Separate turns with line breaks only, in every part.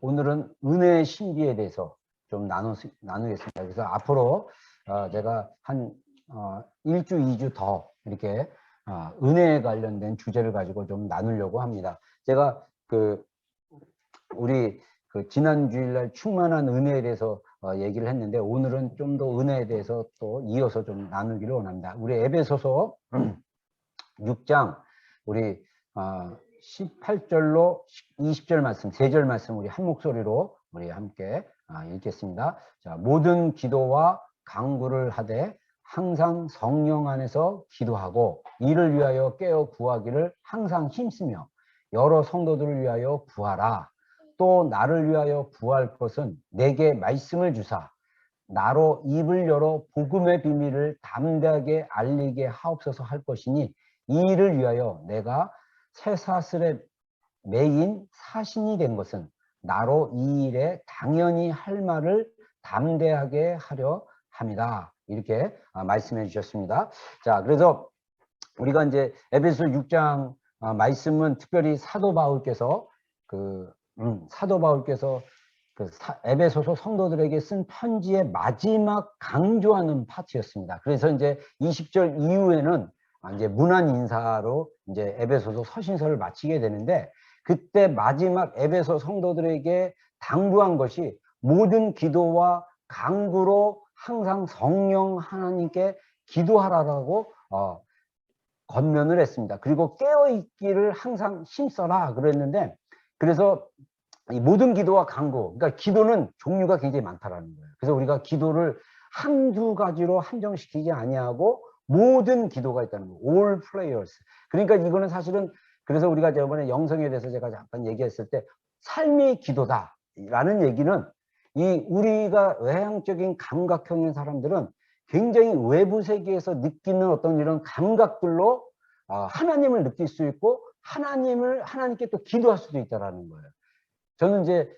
오늘은 은혜의 신비에 대해서 좀 나누겠습니다. 그래서 앞으로 제가 한 1주, 2주 더 이렇게 은혜에 관련된 주제를 가지고 좀 나누려고 합니다. 제가 우리 지난 주일날 충만한 은혜에 대해서 얘기를 했는데, 오늘은 좀 더 은혜에 대해서 또 이어서 좀 나누기를 원합니다. 우리 에베소서 6장 우리 18절로 20절 말씀, 3절 말씀 우리 한 목소리로 우리 함께 읽겠습니다. 자, 모든 기도와 간구를 하되 항상 성령 안에서 기도하고 이를 위하여 깨어 구하기를 항상 힘쓰며 여러 성도들을 위하여 구하라. 또 나를 위하여 구할 것은 내게 말씀을 주사 나로 입을 열어 복음의 비밀을 담대하게 알리게 하옵소서 할 것이니, 이 일을 위하여 내가 쇠사슬에 매인 사신이 된 것은 나로 이 일에 당연히 할 말을 담대하게 하려 합니다. 이렇게 말씀해 주셨습니다. 자, 그래서 우리가 이제 에베소 6장 말씀은 특별히 사도 바울께서 에베소서 성도들에게 쓴 편지의 마지막 강조하는 파트였습니다. 그래서 이제 20절 이후에는 이제 문안 인사로 이제 에베소서 서신서를 마치게 되는데, 그때 마지막 에베소 성도들에게 당부한 것이 모든 기도와 간구로 항상 성령 하나님께 기도하라라고 권면을 했습니다. 그리고 깨어있기를 항상 힘써라 그랬는데, 그래서 이 모든 기도와 간구, 그러니까 기도는 종류가 굉장히 많다라는 거예요. 그래서 우리가 기도를 한두 가지로 한정시키지 아니하고 모든 기도가 있다는 거예요. All prayers. 그러니까 이거는 사실은, 그래서 우리가 저번에 영성에 대해서 제가 잠깐 얘기했을 때 삶이 기도다라는 얘기는, 이 우리가 외향적인 감각형인 사람들은 굉장히 외부 세계에서 느끼는 어떤 이런 감각들로 하나님을 느낄 수 있고 하나님께 또 기도할 수도 있다라는 거예요.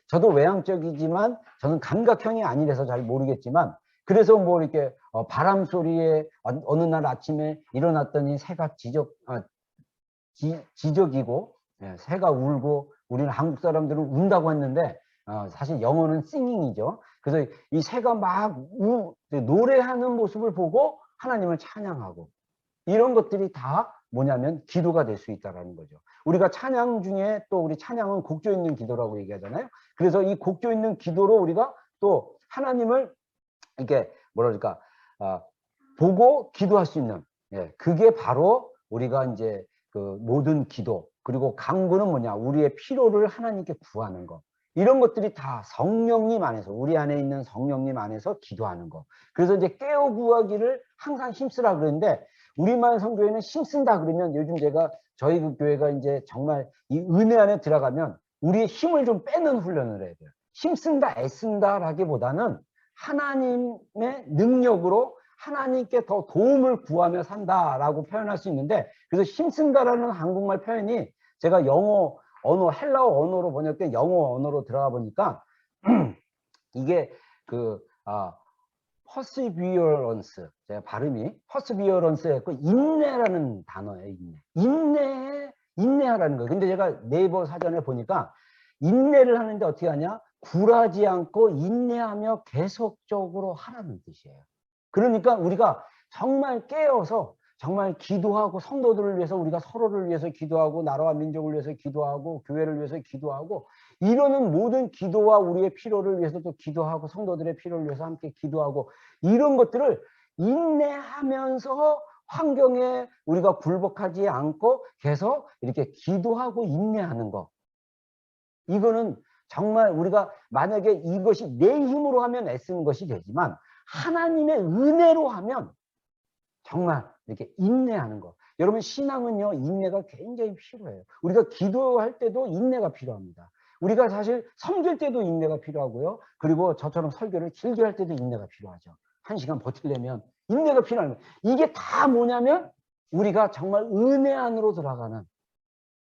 저도 외향적이지만 저는 감각형이 아니라서 잘 모르겠지만, 그래서 뭐 이렇게 바람 소리에 어느 날 아침에 일어났더니 새가 지적이고 새가 울고, 우리는 한국 사람들은 운다고 했는데 사실 영어는 싱잉이죠. 그래서 이 새가 막 노래하는 모습을 보고 하나님을 찬양하고, 이런 것들이 다 뭐냐면 기도가 될 수 있다라는 거죠. 우리가 찬양 중에 또 우리 찬양은 곡조 있는 기도라고 얘기하잖아요. 그래서 이 곡조 있는 기도로 우리가 또 하나님을 이렇게 뭐랄까 보고 기도할 수 있는, 그게 바로 우리가 이제 모든 기도, 그리고 간구는 뭐냐, 우리의 필요를 하나님께 구하는 거, 이런 것들이 다 성령님 안에서, 우리 안에 있는 성령님 안에서 기도하는 거. 그래서 이제 깨어 구하기를 항상 힘쓰라 그랬는데, 우리만 성교회는 힘쓴다 그러면, 요즘 제가 저희 교회가 이제 정말 이 은혜 안에 들어가면 우리의 힘을 좀 빼는 훈련을 해야 돼요. 힘쓴다, 애쓴다라기보다는 하나님의 능력으로 하나님께 더 도움을 구하며 산다라고 표현할 수 있는데, 그래서 힘쓴다라는 한국말 표현이 제가 영어 언어, 헬라어 언어로 번역된 영어 언어로 들어가 보니까 이게 perseverance, 제가 발음이 perseverance였고 인내라는 단어예요. 인내하라는 거예요. 근데 제가 네이버 사전에 보니까 인내를 하는데 어떻게 하냐, 굴하지 않고 인내하며 계속적으로 하라는 뜻이에요. 그러니까 우리가 정말 깨어서 정말 기도하고, 성도들을 위해서 우리가 서로를 위해서 기도하고, 나라와 민족을 위해서 기도하고, 교회를 위해서 기도하고, 이러는 모든 기도와 우리의 필요를 위해서도 기도하고, 성도들의 필요를 위해서 함께 기도하고, 이런 것들을 인내하면서 환경에 우리가 굴복하지 않고 계속 이렇게 기도하고 인내하는 거, 이거는 정말 우리가 만약에 이것이 내 힘으로 하면 애쓰는 것이 되지만, 하나님의 은혜로 하면 정말 이렇게 인내하는 거. 여러분, 신앙은요, 인내가 굉장히 필요해요. 우리가 기도할 때도 인내가 필요합니다. 우리가 사실 섬길 때도 인내가 필요하고요. 그리고 저처럼 설교를 길게 할 때도 인내가 필요하죠. 1시간 버틸려면 인내가 필요한 거예요. 이게 다 뭐냐면 우리가 정말 은혜 안으로 들어가는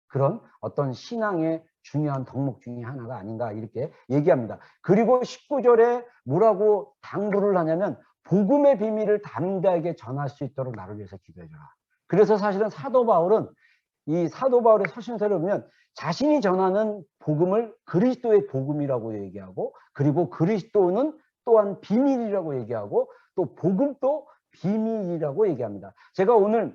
그런 어떤 신앙의 중요한 덕목 중에 하나가 아닌가, 이렇게 얘기합니다. 그리고 19절에 뭐라고 당부를 하냐면, 복음의 비밀을 담대하게 전할 수 있도록 나를 위해서 기도해줘라. 그래서 사실은 사도 바울은, 이 사도 바울의 서신서를 보면 자신이 전하는 복음을 그리스도의 복음이라고 얘기하고, 그리고 그리스도는 또한 비밀이라고 얘기하고, 또 복음도 비밀이라고 얘기합니다. 제가 오늘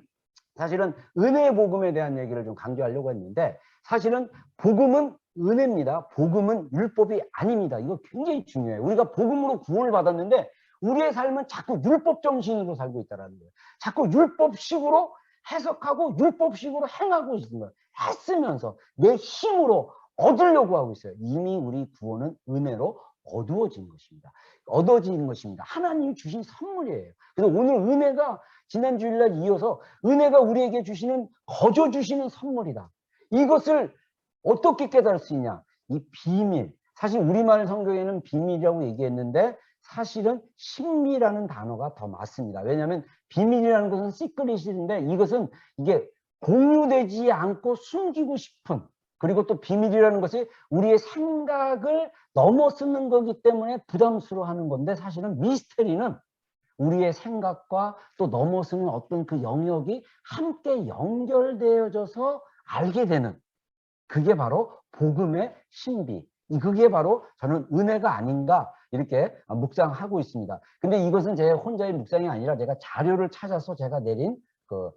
사실은 은혜의 복음에 대한 얘기를 좀 강조하려고 했는데, 사실은 복음은 은혜입니다. 복음은 율법이 아닙니다. 이거 굉장히 중요해요. 우리가 복음으로 구원을 받았는데 우리의 삶은 자꾸 율법 정신으로 살고 있다는 거예요. 자꾸 율법식으로 해석하고 율법식으로 행하고 있는 거예요. 했으면서 내 힘으로 얻으려고 하고 있어요. 이미 우리 구원은 은혜로 얻어진 것입니다. 얻어지는 것입니다. 하나님이 주신 선물이에요. 그래서 오늘 은혜가 지난 주일날 이어서 은혜가 우리에게 주시는 거저 주시는 선물이다. 이것을 어떻게 깨달을 수 있냐? 이 비밀. 사실 우리말 성경에는 비밀이라고 얘기했는데 사실은 신비라는 단어가 더 맞습니다. 왜냐하면 비밀이라는 것은 시크릿인데 이것은 이게 공유되지 않고 숨기고 싶은, 그리고 또 비밀이라는 것이 우리의 생각을 넘어서는 거기 때문에 부담스러워하는 건데, 사실은 미스테리는 우리의 생각과 또 넘어서는 어떤 그 영역이 함께 연결되어져서 알게 되는, 그게 바로 복음의 신비, 그게 바로 저는 은혜가 아닌가 이렇게 묵상하고 있습니다. 근데 이것은 제 혼자의 묵상이 아니라 제가 자료를 찾아서 제가 내린 그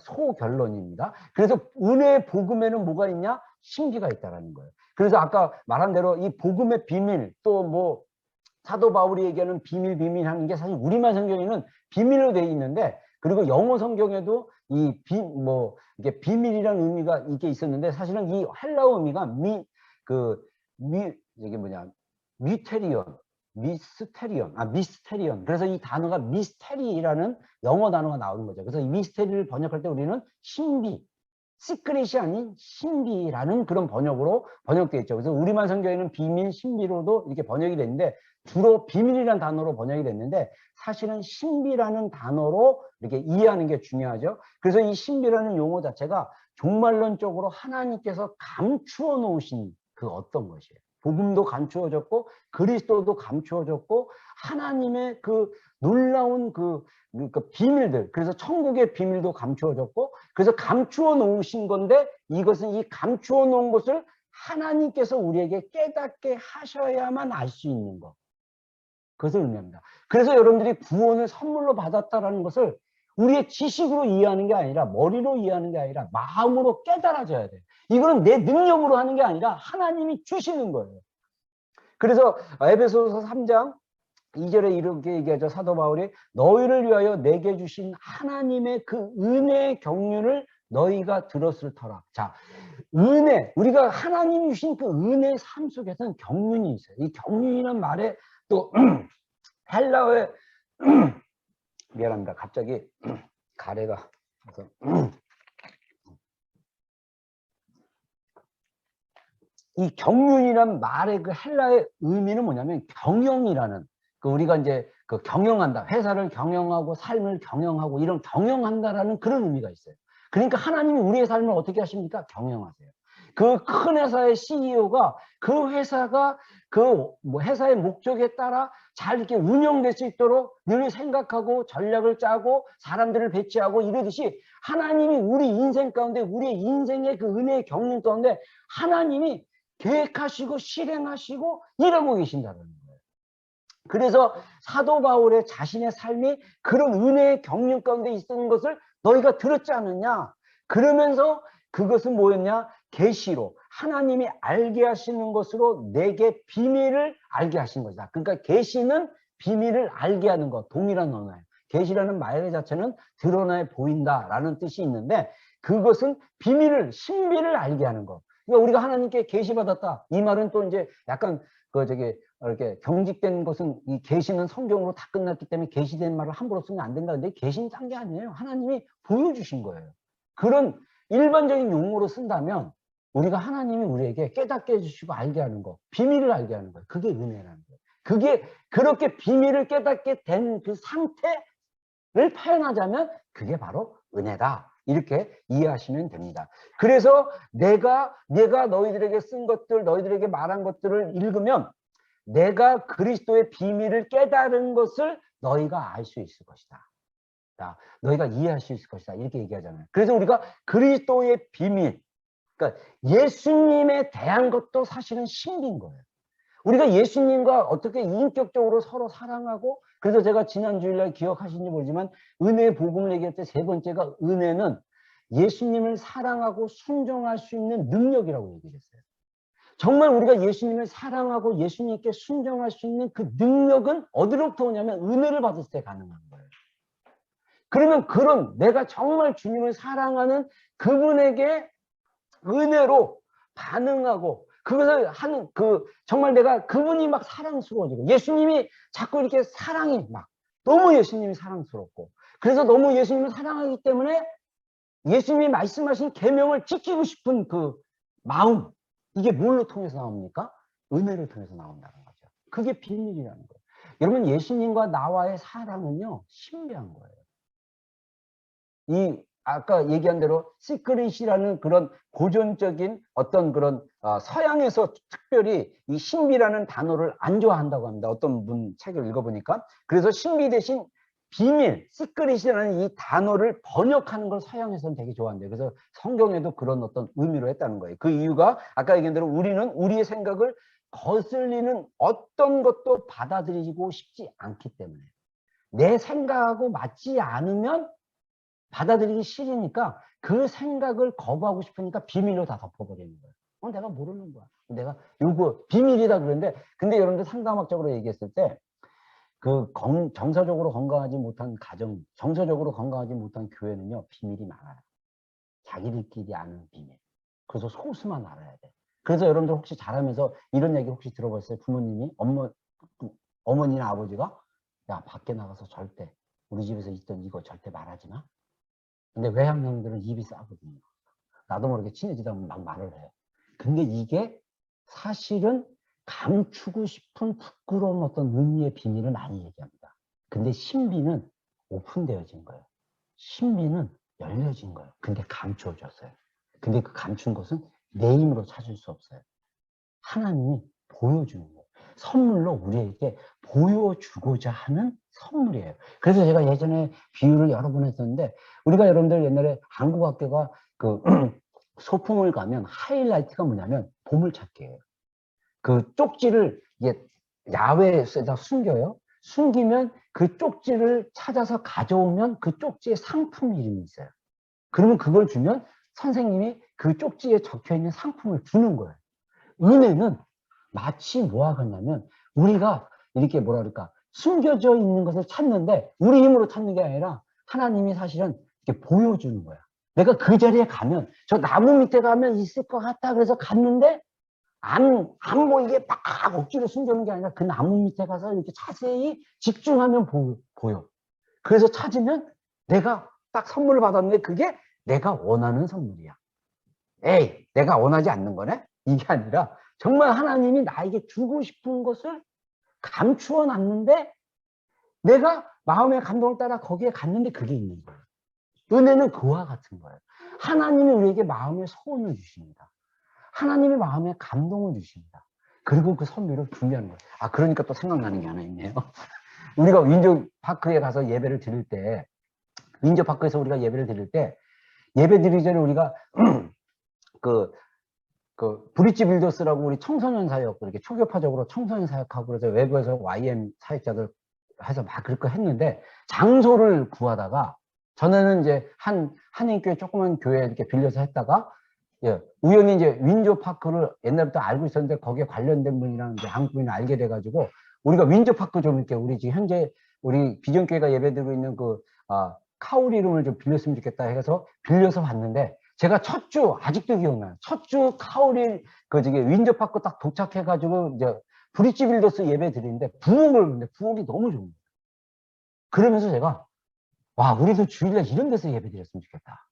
소결론입니다. 그래서 은혜의 복음에는 뭐가 있냐? 신비가 있다라는 거예요. 그래서 아까 말한 대로 이 복음의 비밀, 또 뭐 사도 바울이 얘기하는 비밀 하는 게 사실 우리말 성경에는 비밀로 되어 있는데, 그리고 영어 성경에도 이게 비밀이라는 의미가 이게 있었는데, 사실은 이 헬라어 의미가 이게 뭐냐, 미스테리온. 그래서 이 단어가 미스테리라는 영어 단어가 나오는 거죠. 그래서 이 미스테리를 번역할 때 우리는 신비, 시크릿이 아닌 신비라는 그런 번역으로 번역되어 있죠. 그래서 우리말 성경에는 비밀, 신비로도 이렇게 번역이 됐는데, 주로 비밀이라는 단어로 번역이 됐는데 사실은 신비라는 단어로 이렇게 이해하는 게 중요하죠. 그래서 이 신비라는 용어 자체가 종말론적으로 하나님께서 감추어 놓으신 그 어떤 것이에요. 복음도 감추어졌고 그리스도도 감추어졌고 하나님의 그 놀라운 그 비밀들, 그래서 천국의 비밀도 감추어졌고, 그래서 감추어 놓으신 건데 이것은 이 감추어 놓은 것을 하나님께서 우리에게 깨닫게 하셔야만 알 수 있는 것, 그것을 의미합니다. 그래서 여러분들이 구원을 선물로 받았다라는 것을 우리의 지식으로 이해하는 게 아니라, 머리로 이해하는 게 아니라 마음으로 깨달아져야 돼요. 이거는 내 능력으로 하는 게 아니라 하나님이 주시는 거예요. 그래서 에베소서 3장 2절에 이렇게 얘기하죠. 사도 바울이 너희를 위하여 내게 주신 하나님의 그 은혜의 경륜을 너희가 들었을 터라. 자, 은혜, 우리가 하나님이 주신 그 은혜의 삶 속에서는 경륜이 있어요. 이 경륜이란 말에 또 헬라어에 미안합니다. 갑자기 가래가 이 경륜이란 말의 그 헬라의 의미는 뭐냐면 경영이라는, 그 우리가 이제 그 경영한다, 회사를 경영하고 삶을 경영하고 이런 경영한다라는 그런 의미가 있어요. 그러니까 하나님이 우리의 삶을 어떻게 하십니까? 경영하세요. 그 큰 회사의 CEO가 그 회사가 그 뭐 회사의 목적에 따라 잘 이렇게 운영될 수 있도록 늘 생각하고 전략을 짜고 사람들을 배치하고 이러듯이, 하나님이 우리 인생 가운데, 우리의 인생의 그 은혜의 경륜 가운데 하나님이 계획하시고 실행하시고 이러고 계신다는 거예요. 그래서 사도 바울의 자신의 삶이 그런 은혜의 경륜 가운데 있는 것을 너희가 들었지 않느냐? 그러면서 그것은 뭐였냐? 계시로, 하나님이 알게 하시는 것으로 내게 비밀을 알게 하신 것이다. 그러니까 계시는 비밀을 알게 하는 것, 동일한 언어예요. 계시라는 말 자체는 드러나 보인다라는 뜻이 있는데, 그것은 비밀을, 신비를 알게 하는 것. 그러니까 우리가 하나님께 계시받았다, 이 말은 또 이제 약간 이렇게 경직된 것은, 이 계시는 성경으로 다 끝났기 때문에 계시된 말을 함부로 쓰면 안 된다. 근데 계시는 딴 게 아니에요. 하나님이 보여주신 거예요. 그런 일반적인 용어로 쓴다면 우리가 하나님이 우리에게 깨닫게 해주시고 알게 하는 거, 비밀을 알게 하는 거예요. 그게 은혜라는 거예요. 그게 그렇게 비밀을 깨닫게 된 그 상태를 표현하자면 그게 바로 은혜다, 이렇게 이해하시면 됩니다. 그래서 내가 너희들에게 쓴 것들, 너희들에게 말한 것들을 읽으면 내가 그리스도의 비밀을 깨달은 것을 너희가 알 수 있을 것이다. 너희가 이해할 수 있을 것이다, 이렇게 얘기하잖아요. 그래서 우리가 그리스도의 비밀, 그러니까 예수님에 대한 것도 사실은 신비인 거예요. 우리가 예수님과 어떻게 인격적으로 서로 사랑하고, 그래서 제가 지난 주일날 기억하시는지 모르지만 은혜의 복음을 얘기할 때 세 번째가, 은혜는 예수님을 사랑하고 순종할 수 있는 능력이라고 얘기했어요. 정말 우리가 예수님을 사랑하고 예수님께 순종할 수 있는 그 능력은 어디로부터 오냐면 은혜를 받을 때 가능한 거예요. 그러면 그런 내가 정말 주님을 사랑하는 그분에게 은혜로 반응하고, 그것을 하는 정말 내가 그분이 막 사랑스러워지고, 예수님이 자꾸 이렇게 사랑이 막 너무 예수님이 사랑스럽고, 그래서 너무 예수님을 사랑하기 때문에 예수님이 말씀하신 계명을 지키고 싶은 그 마음, 이게 뭘로 통해서 나옵니까? 은혜를 통해서 나온다는 거죠. 그게 비밀이라는 거예요. 여러분, 예수님과 나와의 사랑은요, 신비한 거예요. 이 아까 얘기한 대로 시크릿이라는 그런 고전적인 어떤 그런 서양에서 특별히 이 신비라는 단어를 안 좋아한다고 합니다. 어떤 분 책을 읽어보니까. 그래서 신비 대신 비밀, 시크릿이라는 이 단어를 번역하는 걸 서양에서는 되게 좋아한대요. 그래서 성경에도 그런 어떤 의미로 했다는 거예요. 그 이유가 아까 얘기한 대로 우리는 우리의 생각을 거슬리는 어떤 것도 받아들이고 싶지 않기 때문에, 내 생각하고 맞지 않으면 받아들이기 싫으니까 그 생각을 거부하고 싶으니까 비밀로 다 덮어버리는 거예요. 내가 모르는 거야. 내가 요거 비밀이다 그러는데, 근데 여러분들 상담학적으로 얘기했을 때 정서적으로 건강하지 못한 가정, 정서적으로 건강하지 못한 교회는요, 비밀이 많아요. 자기들끼리 아는 비밀. 그래서 소수만 알아야 돼. 그래서 여러분들 혹시 자라면서 이런 얘기 혹시 들어봤어요? 부모님이, 어머니나 아버지가, 야, 밖에 나가서 절대 우리 집에서 있던 이거 절대 말하지 마. 근데 외향형들은 입이 싸거든요. 나도 모르게 친해지다 보면 막 말을 해요. 근데 이게 사실은 감추고 싶은 부끄러운 어떤 의미의 비밀을 많이 얘기합니다. 근데 신비는 오픈되어진 거예요. 신비는 열려진 거예요. 근데 감추어졌어요. 근데 그 감춘 것은 내 힘으로 찾을 수 없어요. 하나님이 보여주는 거예요. 선물로 우리에게 보여주고자 하는 선물이에요. 그래서 제가 예전에 비유를 여러 번 했었는데, 우리가 여러분들 옛날에 한국 학교가 그 소풍을 가면 하이라이트가 뭐냐면 보물찾기예요. 그 쪽지를 이게 야외에다 숨겨요. 숨기면 그 쪽지를 찾아서 가져오면 그 쪽지에 상품 이름이 있어요. 그러면 그걸 주면 선생님이 그 쪽지에 적혀 있는 상품을 주는 거예요. 은혜는 마치 뭐와 같냐면, 우리가 이렇게 뭐라 그럴까, 숨겨져 있는 것을 찾는데 우리 힘으로 찾는 게 아니라 하나님이 사실은 이렇게 보여주는 거야. 내가 그 자리에 가면, 저 나무 밑에 가면 있을 것 같다 그래서 갔는데 안 보이게 막 억지로 숨겨놓은 게 아니라 그 나무 밑에 가서 이렇게 자세히 집중하면 보여. 그래서 찾으면 내가 딱 선물을 받았는데 그게 내가 원하는 선물이야. 에이, 내가 원하지 않는 거네? 이게 아니라 정말 하나님이 나에게 주고 싶은 것을 감추어 놨는데 내가 마음의 감동을 따라 거기에 갔는데 그게 있는 거예요. 은혜는 그와 같은 거예요. 하나님이 우리에게 마음의 소원을 주십니다. 하나님이 마음에 감동을 주십니다. 그리고 그 선물을 준비하는 거예요. 그러니까 또 생각나는 게 하나 있네요. 우리가 윈저파크에 가서 예배를 드릴 때, 윈저파크에서 우리가 예배를 드릴 때, 예배 드리기 전에 우리가 브릿지 빌더스라고 우리 청소년 사역, 이렇게 초교파적으로 청소년 사역하고, 그래서 외부에서 YM 사역자들 해서 막 그렇게 했는데, 장소를 구하다가, 전에는 이제 한인교회 조그만 교회 이렇게 빌려서 했다가, 우연히 이제 윈저파크를 옛날부터 알고 있었는데 거기에 관련된 분이랑 이제 한국인을 알게 돼가지고, 우리가 윈저파크 좀 이렇게 우리 지금 현재 우리 비전교회가 예배드리고 있는 카오리룸을 좀 빌렸으면 좋겠다 해서 빌려서 봤는데, 제가 첫 주 아직도 기억나요. 첫 주 카오리 윈저파크 딱 도착해가지고 이제 브릿지 빌더스 예배 드리는데 부엌이 너무 좋은 거예요. 그러면서 제가, 와, 우리도 주일날 이런 데서 예배 드렸으면 좋겠다.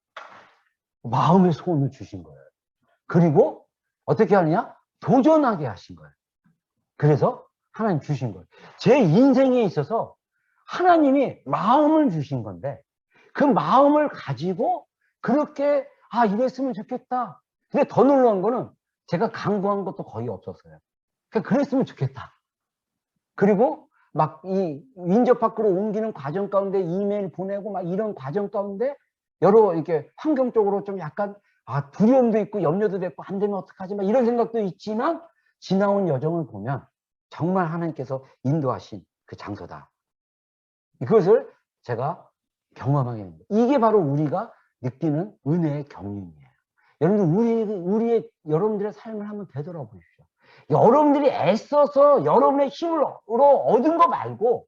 마음의 소원을 주신 거예요. 그리고 어떻게 하느냐? 도전하게 하신 거예요. 그래서 하나님 주신 거예요. 제 인생에 있어서 하나님이 마음을 주신 건데, 그 마음을 가지고 그렇게 이랬으면 좋겠다. 근데 더 놀라운 거는 제가 강구한 것도 거의 없었어요. 그랬으면 좋겠다. 그리고 막 이 윈저파크로 옮기는 과정 가운데 이메일 보내고 막 이런 과정 가운데 여러 이렇게 환경적으로 좀 약간 아, 두려움도 있고 염려도 됐고 안 되면 어떡하지 막 이런 생각도 있지만 지나온 여정을 보면 정말 하나님께서 인도하신 그 장소다. 그것을 제가 경험하게 됩니다. 이게 바로 우리가 느끼는 은혜의 경륜이에요. 여러분들, 여러분들의 삶을 한번 되돌아보십시오. 여러분들이 애써서 여러분의 힘으로 얻은 거 말고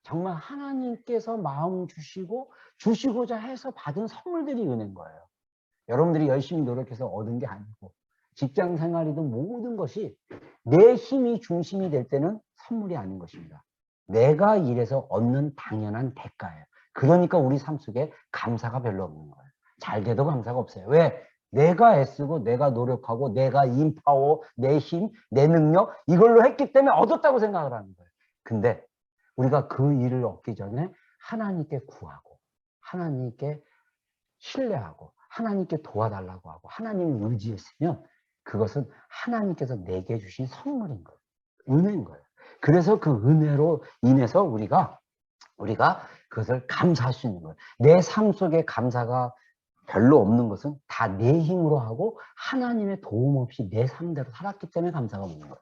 정말 하나님께서 마음 주시고 주시고자 해서 받은 선물들이 은혜인 거예요. 여러분들이 열심히 노력해서 얻은 게 아니고 직장 생활이든 모든 것이 내 힘이 중심이 될 때는 선물이 아닌 것입니다. 내가 일해서 얻는 당연한 대가예요. 그러니까 우리 삶 속에 감사가 별로 없는 거예요. 잘 돼도 감사가 없어요. 왜? 내가 애쓰고 내가 노력하고 내가 인파워, 내 힘, 내 능력 이걸로 했기 때문에 얻었다고 생각을 하는 거예요. 근데 우리가 그 일을 얻기 전에 하나님께 구하고 하나님께 신뢰하고 하나님께 도와달라고 하고 하나님을 의지했으면 그것은 하나님께서 내게 주신 선물인 거예요. 은혜인 거예요. 그래서 그 은혜로 인해서 우리가 그것을 감사할 수 있는 거예요. 내 삶 속에 감사가 별로 없는 것은 다 내 힘으로 하고 하나님의 도움 없이 내 삶대로 살았기 때문에 감사가 없는 거예요.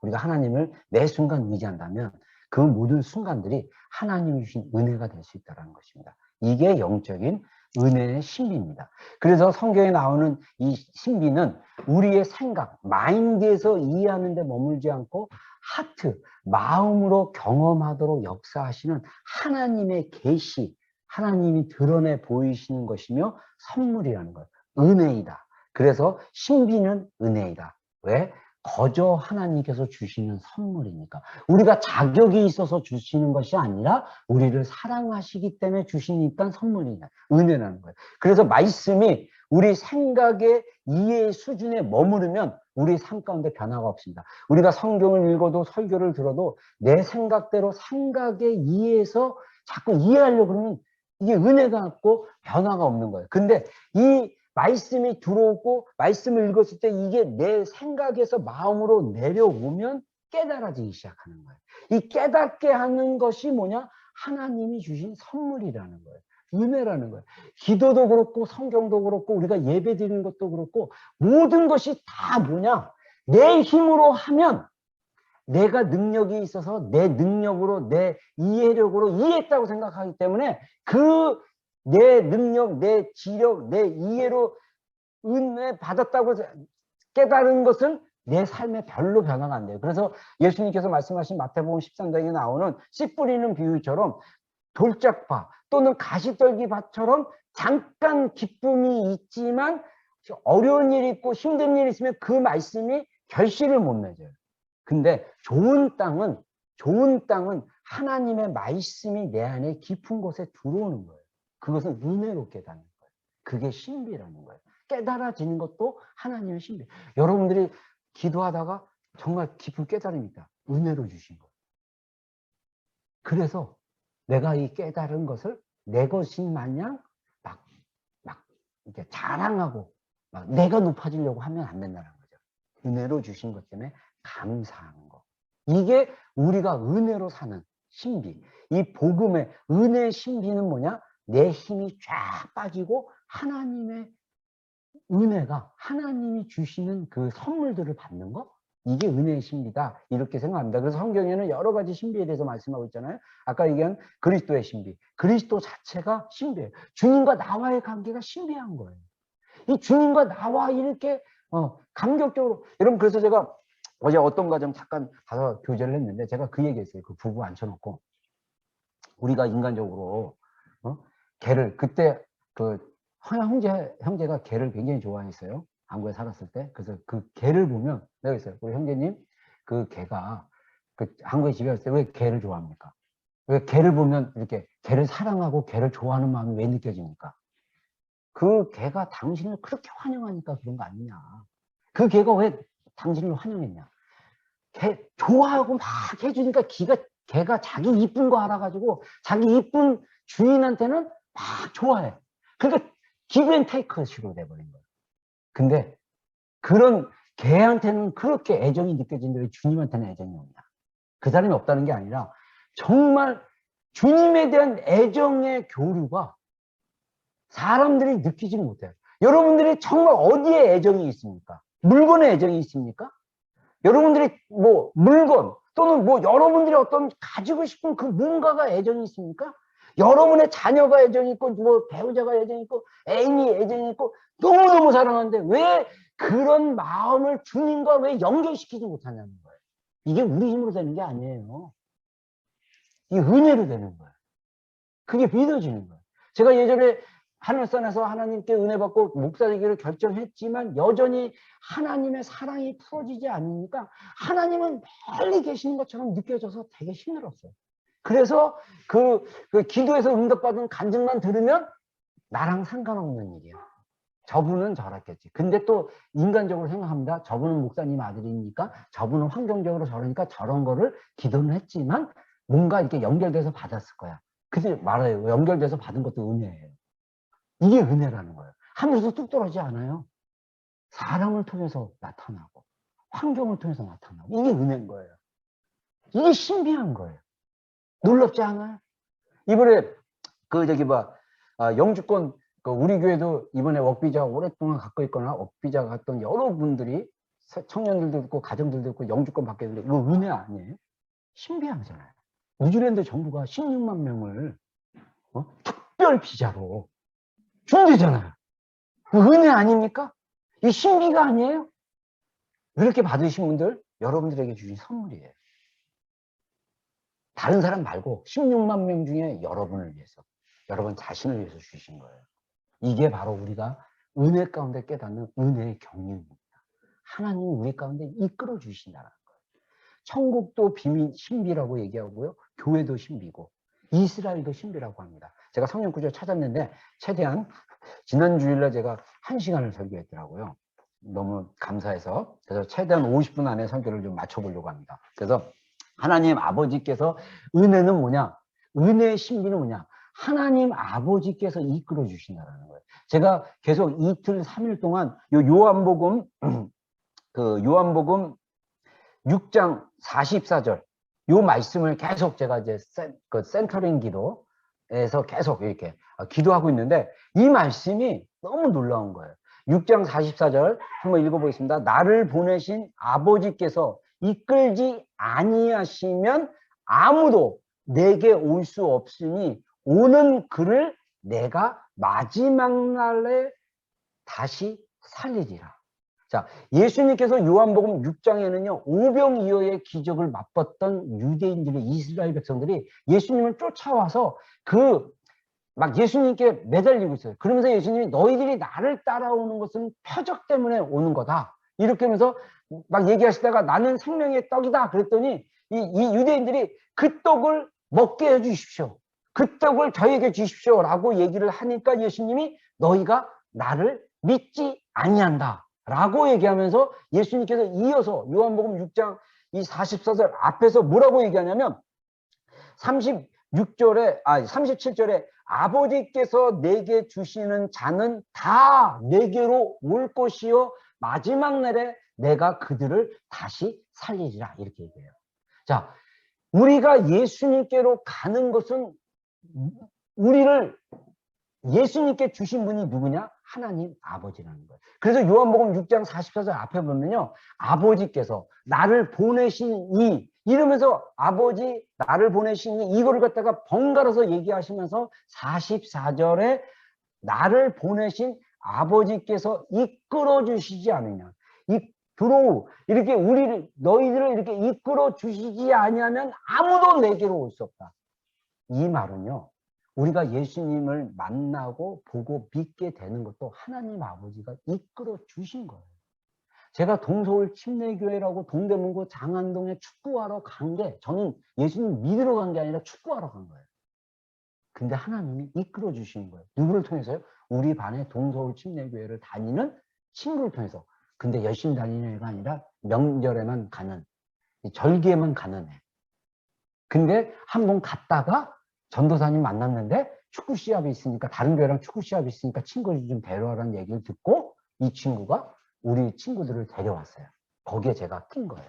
우리가 하나님을 매 순간 의지한다면 그 모든 순간들이 하나님이 주신 은혜가 될 수 있다는 것입니다. 이게 영적인 은혜의 신비입니다. 그래서 성경에 나오는 이 신비는 우리의 생각, 마인드에서 이해하는 데 머물지 않고 하트, 마음으로 경험하도록 역사하시는 하나님의 계시, 하나님이 드러내 보이시는 것이며 선물이라는 거예요. 은혜이다. 그래서 신비는 은혜이다. 왜? 거저 하나님께서 주시는 선물이니까. 우리가 자격이 있어서 주시는 것이 아니라 우리를 사랑하시기 때문에 주시니까 선물이다. 은혜라는 거예요. 그래서 말씀이 우리 생각의 이해 수준에 머무르면 우리 삶 가운데 변화가 없습니다. 우리가 성경을 읽어도 설교를 들어도 내 생각대로 생각에 이해해서 자꾸 이해하려고 그러면 이게 은혜가 없고 변화가 없는 거예요. 근데 이 말씀이 들어오고 말씀을 읽었을 때 이게 내 생각에서 마음으로 내려오면 깨달아지기 시작하는 거예요. 이 깨닫게 하는 것이 뭐냐? 하나님이 주신 선물이라는 거예요. 은혜라는 거예요. 기도도 그렇고 성경도 그렇고 우리가 예배 드리는 것도 그렇고 모든 것이 다 뭐냐? 내 힘으로 하면 내가 능력이 있어서 내 능력으로 내 이해력으로 이해했다고 생각하기 때문에 그 내 능력, 내 지력, 내 이해로 은혜 받았다고 깨달은 것은 내 삶에 별로 변화가 안 돼요. 그래서 예수님께서 말씀하신 마태복음 13장에 나오는 씨 뿌리는 비유처럼 돌짝파 또는 가시떨기밭처럼 잠깐 기쁨이 있지만 어려운 일이 있고 힘든 일이 있으면 그 말씀이 결실을 못 맺어요. 근데 좋은 땅은 하나님의 말씀이 내 안에 깊은 곳에 들어오는 거예요. 그것은 은혜로 깨닫는 거예요. 그게 신비라는 거예요. 깨달아지는 것도 하나님의 신비. 여러분들이 기도하다가 정말 깊은 깨달음이 있다. 은혜로 주신 거예요. 그래서 내가 이 깨달은 것을 내 것인 마냥 막 이렇게 자랑하고 막 내가 높아지려고 하면 안 된다는 거죠. 은혜로 주신 것 때문에 감사하는 거. 이게 우리가 은혜로 사는 신비. 이 복음의 은혜의 신비는 뭐냐? 내 힘이 쫙 빠지고 하나님의 은혜가 하나님이 주시는 그 선물들을 받는 거? 이게 은혜의 신비다. 이렇게 생각합니다. 그래서 성경에는 여러 가지 신비에 대해서 말씀하고 있잖아요. 아까 얘기한 그리스도의 신비. 그리스도 자체가 신비예요. 주님과 나와의 관계가 신비한 거예요. 이 주님과 나와 이렇게 감격적으로. 여러분 그래서 제가 어제 어떤 가정 잠깐 가서 교제를 했는데 제가 그 얘기했어요. 그 부부 앉혀놓고 우리가 인간적으로 개를 그때 그 형제가 개를 굉장히 좋아했어요. 한국에 살았을 때. 그래서 그 개를 보면 내가 있어요. 우리 형제님 그 개가 그 한국에 집에 왔을 때 왜 개를 좋아합니까? 왜 개를 보면 이렇게 개를 사랑하고 개를 좋아하는 마음이 왜 느껴집니까? 그 개가 당신을 그렇게 환영하니까 그런 거 아니냐. 그 개가 왜 당신을 환영했냐. 개 좋아하고 막 해주니까 개가 자기 이쁜 거 알아가지고 자기 이쁜 주인한테는 막 좋아해. 그러니까 기브앤테이크식으로 돼버린 거예요. 근데 그런 개한테는 그렇게 애정이 느껴지는데 왜 주님한테는 애정이 없냐. 그 사람이 없다는 게 아니라 정말 주님에 대한 애정의 교류가 사람들이 느끼지는 못해요. 여러분들이 정말 어디에 애정이 있습니까? 물건에 애정이 있습니까? 여러분들이 뭐 물건 또는 뭐 여러분들이 어떤 가지고 싶은 그 뭔가가 애정이 있습니까? 여러분의 자녀가 애정이 있고 뭐 배우자가 애정이 있고 애인이 애정이 있고 너무너무 사랑하는데 왜 그런 마음을 주님과 왜 연결시키지 못하냐는 거예요. 이게 우리 힘으로 되는 게 아니에요. 이게 은혜로 되는 거예요. 그게 믿어지는 거예요. 제가 예전에 하늘산에서 하나님께 은혜 받고 목사 되기를 결정했지만 여전히 하나님의 사랑이 풀어지지 않으니까 하나님은 멀리 계시는 것처럼 느껴져서 되게 힘들었어요. 그래서 그 기도에서 응답받은 간증만 들으면 나랑 상관없는 일이야. 저분은 저랬겠지. 근데 또 인간적으로 생각합니다. 저분은 목사님 아들이니까 저분은 환경적으로 저러니까 저런 거를 기도는 했지만 뭔가 이렇게 연결돼서 받았을 거야. 그래서 말해요. 연결돼서 받은 것도 은혜예요. 이게 은혜라는 거예요. 하늘에서 뚝 떨어지지 않아요. 사람을 통해서 나타나고 환경을 통해서 나타나고 이게 은혜인 거예요. 이게 신비한 거예요. 놀랍지 않아요? 이번에 영주권 우리 교회도 이번에 웍비자 오랫동안 갖고 있거나 웍비자 갔던 여러분들이 청년들도 있고 가정들도 있고 영주권 받게 되는데 이거 은혜 아니에요? 신비하잖아요. 뉴질랜드 정부가 16만 명을 특별 비자로 준대잖아요. 은혜 아닙니까? 이 신비가 아니에요? 이렇게 받으신 분들 여러분들에게 주신 선물이에요. 다른 사람 말고 16만 명 중에 여러분을 위해서 여러분 자신을 위해서 주신 거예요. 이게 바로 우리가 은혜 가운데 깨닫는 은혜의 경륜입니다. 하나님이 우리 가운데 이끌어 주신다는 거예요. 천국도 비밀 신비라고 얘기하고요. 교회도 신비고 이스라엘도 신비라고 합니다. 제가 성경 구절 찾았는데 최대한 지난 주일날 제가 1시간을 설교했더라고요. 너무 감사해서 그래서 최대한 50분 안에 설교를 좀 맞춰보려고 합니다. 그래서 하나님 아버지께서 은혜는 뭐냐? 은혜의 신비는 뭐냐? 하나님 아버지께서 이끌어 주신다는 거예요. 제가 계속 이틀 3일 동안 요한복음 6장 44절 요 말씀을 계속 제가 이제 센터링 기도에서 계속 이렇게 기도하고 있는데 이 말씀이 너무 놀라운 거예요. 6장 44절 한번 읽어보겠습니다. 나를 보내신 아버지께서 이끌지 아니하시면 아무도 내게 올 수 없으니 오는 그를 내가 마지막 날에 다시 살리리라. 자, 예수님께서 요한복음 6장에는요, 오병이어의 기적을 맛봤던 유대인들의 이스라엘 백성들이 예수님을 쫓아와서 막 예수님께 매달리고 있어요. 그러면서 예수님이 너희들이 나를 따라오는 것은 표적 때문에 오는 거다. 이렇게 하면서 막 얘기하시다가 나는 생명의 떡이다. 그랬더니 이 유대인들이 그 떡을 먹게 해주십시오. 그 떡을 저에게 주십시오. 라고 얘기를 하니까 예수님이 너희가 나를 믿지 아니한다. 라고 얘기하면서 예수님께서 이어서 요한복음 6장 이 44절 앞에서 뭐라고 얘기하냐면 37절에 아버지께서 내게 주시는 자는 다 내게로 올 것이요 마지막 날에 내가 그들을 다시 살리리라 이렇게 얘기해요. 자, 우리가 예수님께로 가는 것은 우리를 예수님께 주신 분이 누구냐? 하나님 아버지라는 거예요. 그래서 요한복음 6장 44절 앞에 보면요. 아버지께서 나를 보내시니 이러면서 아버지 나를 보내시니 이거를 갖다가 번갈아서 얘기하시면서 44절에 나를 보내신 아버지께서 이끌어 주시지 않느냐. 이렇게 너희들을 이렇게 이끌어 주시지 아니하면 아무도 내게로 올 수 없다. 이 말은요. 우리가 예수님을 만나고 보고 믿게 되는 것도 하나님 아버지가 이끌어 주신 거예요. 제가 동서울 침례교회라고 동대문구 장안동에 축구하러 간 게 저는 예수님 믿으러 간 게 아니라 축구하러 간 거예요. 근데 하나님이 이끌어 주시는 거예요. 누구를 통해서요? 우리 반에 동서울 침례교회를 다니는 친구를 통해서. 근데 열심히 다니는 애가 아니라 명절에만 가는, 절기에만 가는 애. 근데 한 번 갔다가 전도사님 만났는데 축구 시합이 있으니까 다른 교회랑 축구 시합이 있으니까 친구를 좀 데려와라는 얘기를 듣고 이 친구가 우리 친구들을 데려왔어요. 거기에 제가 낀 거예요.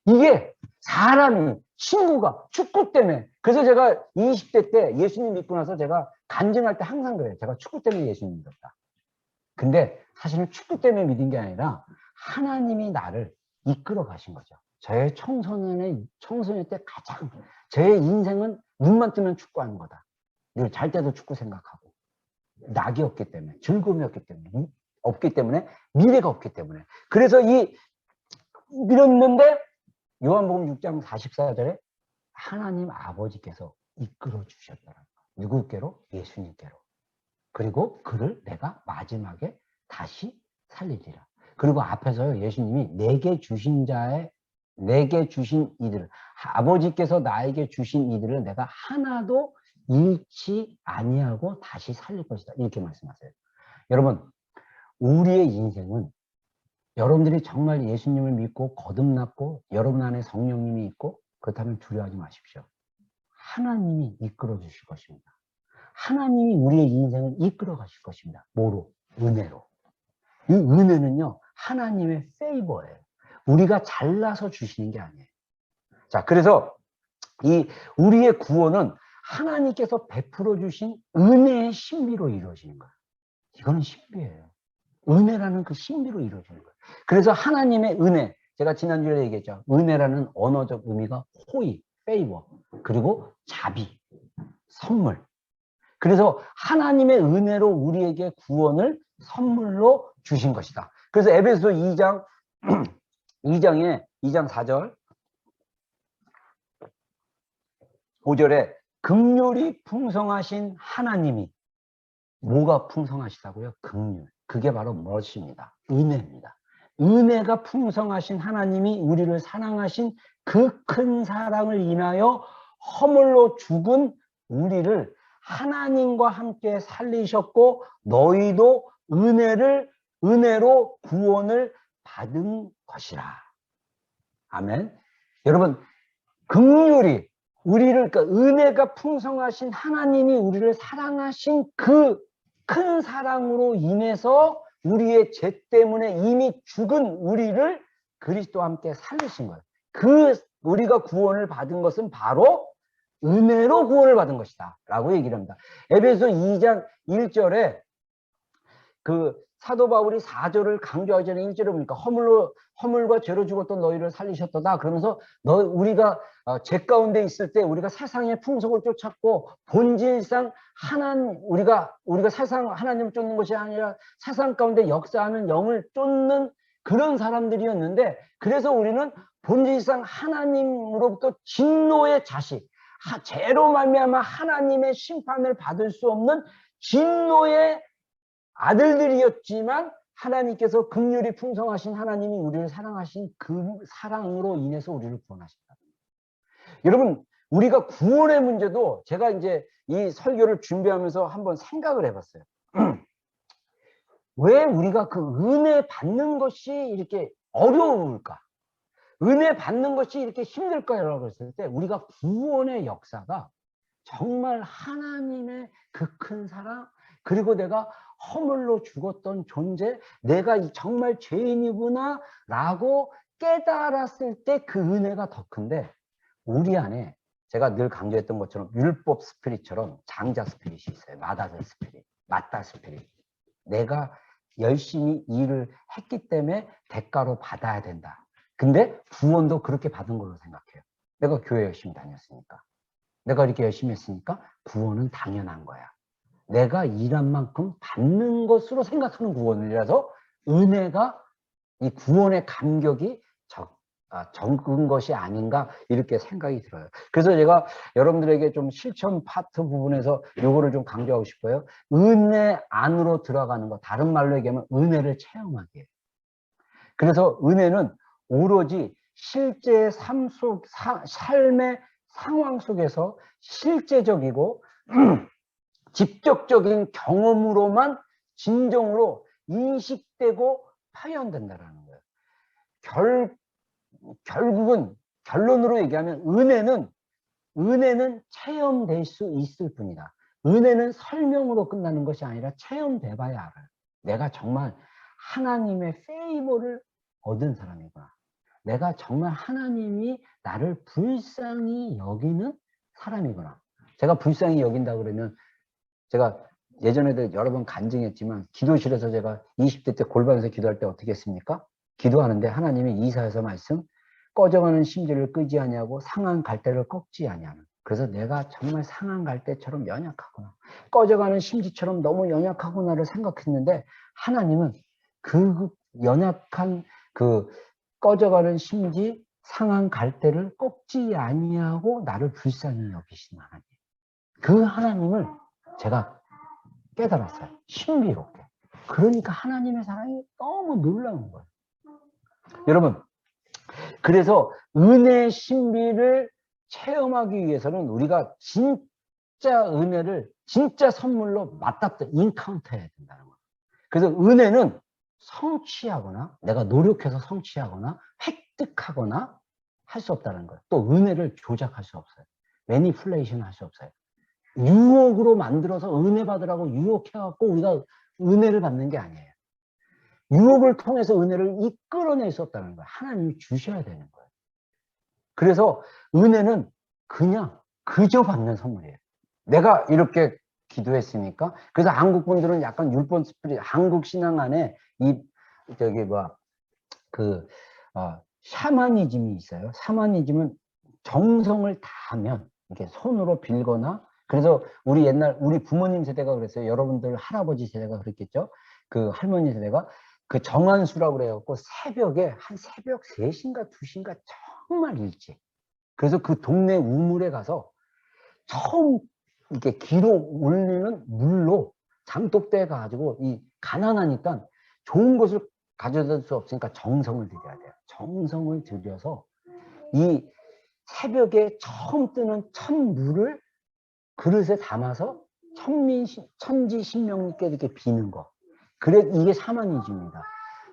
이게 사람이 친구가 축구 때문에 그래서 제가 20대 때 예수님 믿고 나서 제가 간증할 때 항상 그래요. 제가 축구 때문에 예수님 믿었다. 근데 사실은 축구 때문에 믿은 게 아니라 하나님이 나를 이끌어 가신 거죠. 저의 청소년 때 가장 저의 인생은 눈만 뜨면 축구하는 거다. 늘 잘 때도 축구 생각하고 낙이 없기 때문에 즐거움이 없기 때문에 미래가 없기 때문에 그래서 이랬는데 요한복음 6장 44절에 하나님 아버지께서 이끌어 주셨더라고요. 누구께로? 예수님께로. 그리고 그를 내가 마지막에 다시 살리리라. 그리고 앞에서 예수님이 내게 주신 이들, 아버지께서 나에게 주신 이들을 내가 하나도 잃지 아니하고 다시 살릴 것이다. 이렇게 말씀하세요. 여러분, 우리의 인생은 여러분들이 정말 예수님을 믿고 거듭났고 여러분 안에 성령님이 있고 그렇다면 두려워하지 마십시오. 하나님이 이끌어 주실 것입니다. 하나님이 우리의 인생을 이끌어 가실 것입니다. 뭐로? 은혜로. 이 은혜는요, 하나님의 페이버예요. 우리가 잘나서 주시는 게 아니에요. 자, 그래서 우리의 구원은 하나님께서 베풀어 주신 은혜의 신비로 이루어지는 거예요. 이거는 신비예요. 은혜라는 그 신비로 이루어지는 거예요. 그래서 하나님의 은혜, 제가 지난주에 얘기했죠. 은혜라는 언어적 의미가 호의, 페이버, 그리고 자비, 선물. 그래서 하나님의 은혜로 우리에게 구원을 선물로 주신 것이다. 그래서 에베소 2장 2장 4절 5절에 긍휼이 풍성하신 하나님이 뭐가 풍성하시다고요? 긍휼. 그게 바로 무엇입니다? 은혜입니다. 은혜가 풍성하신 하나님이 우리를 사랑하신 그 큰 사랑을 인하여 허물로 죽은 우리를 하나님과 함께 살리셨고 너희도 은혜로 구원을 받은 것이라. 아멘. 여러분, 긍휼이 그러니까 은혜가 풍성하신 하나님이 우리를 사랑하신 그 큰 사랑으로 인해서 우리의 죄 때문에 이미 죽은 우리를 그리스도와 함께 살리신 거예요. 우리가 구원을 받은 것은 바로 은혜로 구원을 받은 것이다 라고 얘기를 합니다. 에베소 2장 1절에 사도 바울이 4절을 강조하기 전에 1절에 보니까 허물과 죄로 죽었던 너희를 살리셨도다. 그러면서 우리가 죄 가운데 있을 때 우리가 세상의 풍속을 쫓았고 본질상 우리가 세상 하나님을 쫓는 것이 아니라 세상 가운데 역사하는 영을 쫓는 그런 사람들이었는데 그래서 우리는 본질상 하나님으로부터 진노의 자식, 죄로 말미암아 하나님의 심판을 받을 수 없는 진노의 아들들이었지만 하나님께서 긍휼이 풍성하신 하나님이 우리를 사랑하신 그 사랑으로 인해서 우리를 구원하신다. 여러분, 우리가 구원의 문제도 제가 이제 이 설교를 준비하면서 한번 생각을 해봤어요. 왜 우리가 그 은혜 받는 것이 이렇게 어려울까? 은혜 받는 것이 이렇게 힘들까라고 했을 때 우리가 구원의 역사가 정말 하나님의 그 큰 사랑 그리고 내가 허물로 죽었던 존재 내가 정말 죄인이구나 라고 깨달았을 때 그 은혜가 더 큰데 우리 안에 제가 늘 강조했던 것처럼 율법 스피릿처럼 장자 스피릿이 있어요. 마따 스피릿. 내가 열심히 일을 했기 때문에 대가로 받아야 된다. 근데 구원도 그렇게 받은 걸로 생각해요. 내가 교회 열심히 다녔으니까. 내가 이렇게 열심히 했으니까 구원은 당연한 거야. 내가 일한 만큼 받는 것으로 생각하는 구원이라서 은혜가 이 구원의 감격이 적은 것이 아닌가 이렇게 생각이 들어요. 그래서 제가 여러분들에게 좀 실천 파트 부분에서 요거를 좀 강조하고 싶어요. 은혜 안으로 들어가는 것, 다른 말로 얘기하면 은혜를 체험하게. 그래서 은혜는 오로지 실제 삶의 상황 속에서 실제적이고 직접적인 경험으로만 진정으로 인식되고 파현된다는 거예요. 결국은 결론으로 얘기하면 은혜는 체험될 수 있을 뿐이다. 은혜는 설명으로 끝나는 것이 아니라 체험돼봐야 알아요. 내가 정말 하나님의 페이버를 얻은 사람이구나. 내가 정말 하나님이 나를 불쌍히 여기는 사람이구나. 제가 불쌍히 여긴다 그러면 제가 예전에도 여러 번 간증했지만 기도실에서 제가 20대 때 골반에서 기도할 때 어떻게 했습니까? 기도하는데 하나님이 이사야서 말씀 꺼져가는 심지를 끄지 아니하고 상한 갈대를 꺾지 아니하는. 그래서 내가 정말 상한 갈대처럼 연약하구나, 꺼져가는 심지처럼 너무 연약하구나를 생각했는데 하나님은 그 연약한 그 꺼져가는 심지 상한 갈대를 꺾지 아니하고 나를 불쌍히 여기신 하나님, 그 하나님을 제가 깨달았어요. 신비롭게. 그러니까 하나님의 사랑이 너무 놀라운 거예요. 여러분, 그래서 은혜의 신비를 체험하기 위해서는 우리가 진짜 은혜를 진짜 선물로 맞닥뜨 인카운터해야 된다는 거예요. 그래서 은혜는 성취하거나 내가 노력해서 성취하거나 획득하거나 할 수 없다는 거예요. 또 은혜를 조작할 수 없어요. 매니플레이션 할 수 없어요. 유혹으로 만들어서 은혜 받으라고 유혹해갖고 우리가 은혜를 받는 게 아니에요. 유혹을 통해서 은혜를 이끌어낼 수 없다는 거예요. 하나님이 주셔야 되는 거예요. 그래서 은혜는 그냥 그저 받는 선물이에요. 내가 이렇게 기도했으니까. 그래서 한국 분들은 약간 율법 스피릿, 한국 신앙 안에 샤머니즘이 있어요. 샤머니즘은 정성을 다하면 이렇게 손으로 빌거나, 그래서 우리 부모님 세대가 그랬어요. 여러분들 할아버지 세대가 그랬겠죠. 그 할머니 세대가 그 정한수라고 그래갖고 새벽에 한 새벽 3시인가 2시인가 정말 일찍, 그래서 그 동네 우물에 가서 처음 이렇게 기로 올리는 물로 장독대에 가지고, 이 가난하니까 좋은 것을 가져다 수 없으니까 정성을 들여야 돼요. 정성을 들여서 이 새벽에 처음 뜨는 첫 물을 그릇에 담아서 천지신명님께 이렇게 비는 거. 그래, 이게 샤머니즘입니다.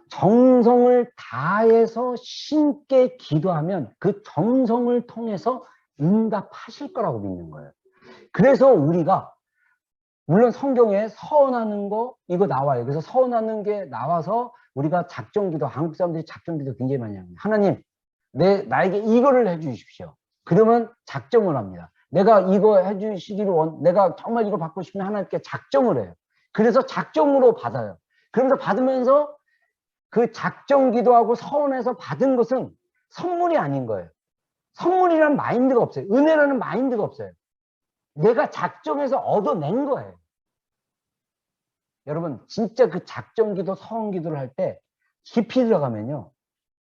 정성을 다해서 신께 기도하면 그 정성을 통해서 응답하실 거라고 믿는 거예요. 그래서 우리가 물론 성경에 서원하는 거 이거 나와요. 그래서 서원하는 게 나와서 우리가 작정기도, 한국 사람들이 작정기도 굉장히 많이 합니다. 하나님, 나에게 이거를 해주십시오. 그러면 작정을 합니다. 내가 이거 해주시기를 내가 정말 이거 받고 싶으면 하나님께 작정을 해요. 그래서 작정으로 받아요. 그러면서 받으면서 그 작정기도하고 서원해서 받은 것은 선물이 아닌 거예요. 선물이라는 마인드가 없어요. 은혜라는 마인드가 없어요. 내가 작정해서 얻어낸 거예요. 여러분, 진짜 그 작정기도, 서원기도를 할 때 깊이 들어가면요,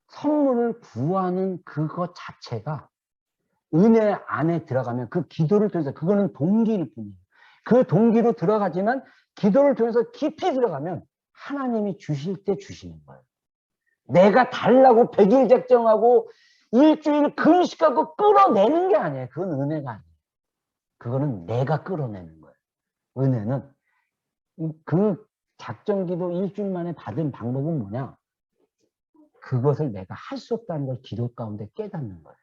선물을 구하는 그것 자체가 은혜 안에 들어가면 그 기도를 통해서, 그거는 동기일 뿐이에요. 그 동기로 들어가지만 기도를 통해서 깊이 들어가면 하나님이 주실 때 주시는 거예요. 내가 달라고 100일 작정하고 일주일 금식하고 끌어내는 게 아니에요. 그건 은혜가 아니에요. 그거는 내가 끌어내는 거예요. 은혜는 그 작정기도 일주일 만에 받은 방법은 뭐냐? 그것을 내가 할 수 없다는 걸 기도 가운데 깨닫는 거예요.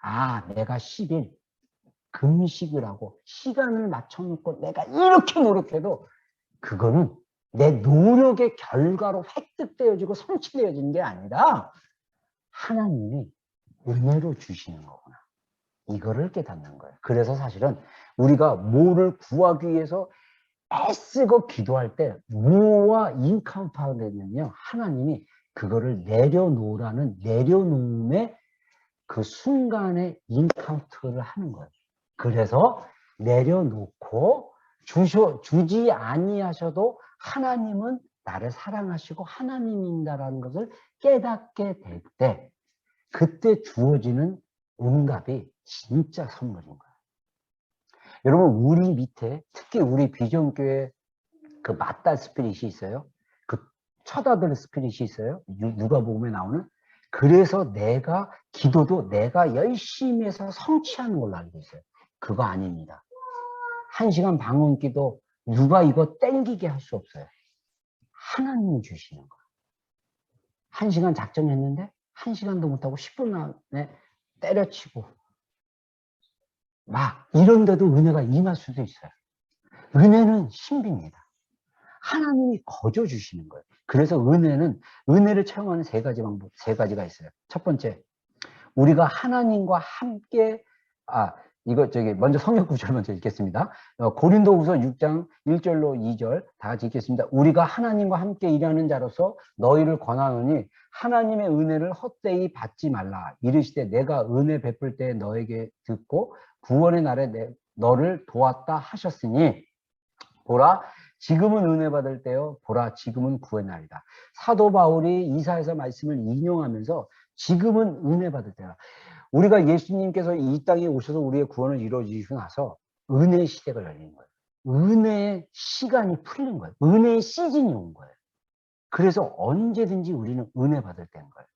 아, 내가 10일 금식을 하고 시간을 맞춰놓고 내가 이렇게 노력해도 그거는 내 노력의 결과로 획득되어지고 성취되어지는 게 아니라 하나님이 은혜로 주시는 거구나. 이거를 깨닫는 거예요. 그래서 사실은 우리가 뭐를 구하기 위해서 애쓰고 기도할 때 뭐와 인카운트하게 되면요, 하나님이 그거를 내려놓으라는, 내려놓음의 그 순간에 인카운트를 하는 거예요. 그래서 내려놓고 주지 아니하셔도 하나님은 나를 사랑하시고 하나님인다라는 것을 깨닫게 될 때, 그때 주어지는 응답이 진짜 선물인 거예요. 여러분, 우리 밑에 특히 우리 비전교회 그 맞달 스피릿이 있어요. 그 쳐다들 스피릿이 있어요. 누가복음에 나오는. 그래서 내가 기도도 내가 열심히 해서 성취하는 걸로 알고 있어요. 그거 아닙니다. 1시간 방언 기도 누가 이거 땡기게 할 수 없어요. 하나님이 주시는 거예요. 1시간 작정했는데 1시간도 못하고 10분 안에 때려치고 막 이런데도 은혜가 임할 수도 있어요. 은혜는 신비입니다. 하나님이 거저 주시는 거예요. 그래서 은혜를 체험하는 3가지 방법, 3가지가 있어요. 첫 번째, 우리가 하나님과 함께 이거 먼저 성경 구절 먼저 읽겠습니다. 고린도후서 6장 1절로 2절 다 같이 읽겠습니다. 우리가 하나님과 함께 일하는 자로서 너희를 권하노니 하나님의 은혜를 헛되이 받지 말라. 이르시되 내가 은혜 베풀 때 너에게 듣고 구원의 날에 너를 도왔다 하셨으니 보라 지금은 은혜 받을 때요. 보라 지금은 구원의 날이다. 사도 바울이 이사야서 말씀을 인용하면서 지금은 은혜 받을 때다. 우리가 예수님께서 이 땅에 오셔서 우리의 구원을 이루어 주시고 나서 은혜의 시대가 열린 거예요. 은혜의 시간이 풀린 거예요. 은혜의 시즌이 온 거예요. 그래서 언제든지 우리는 은혜 받을 때인 거예요.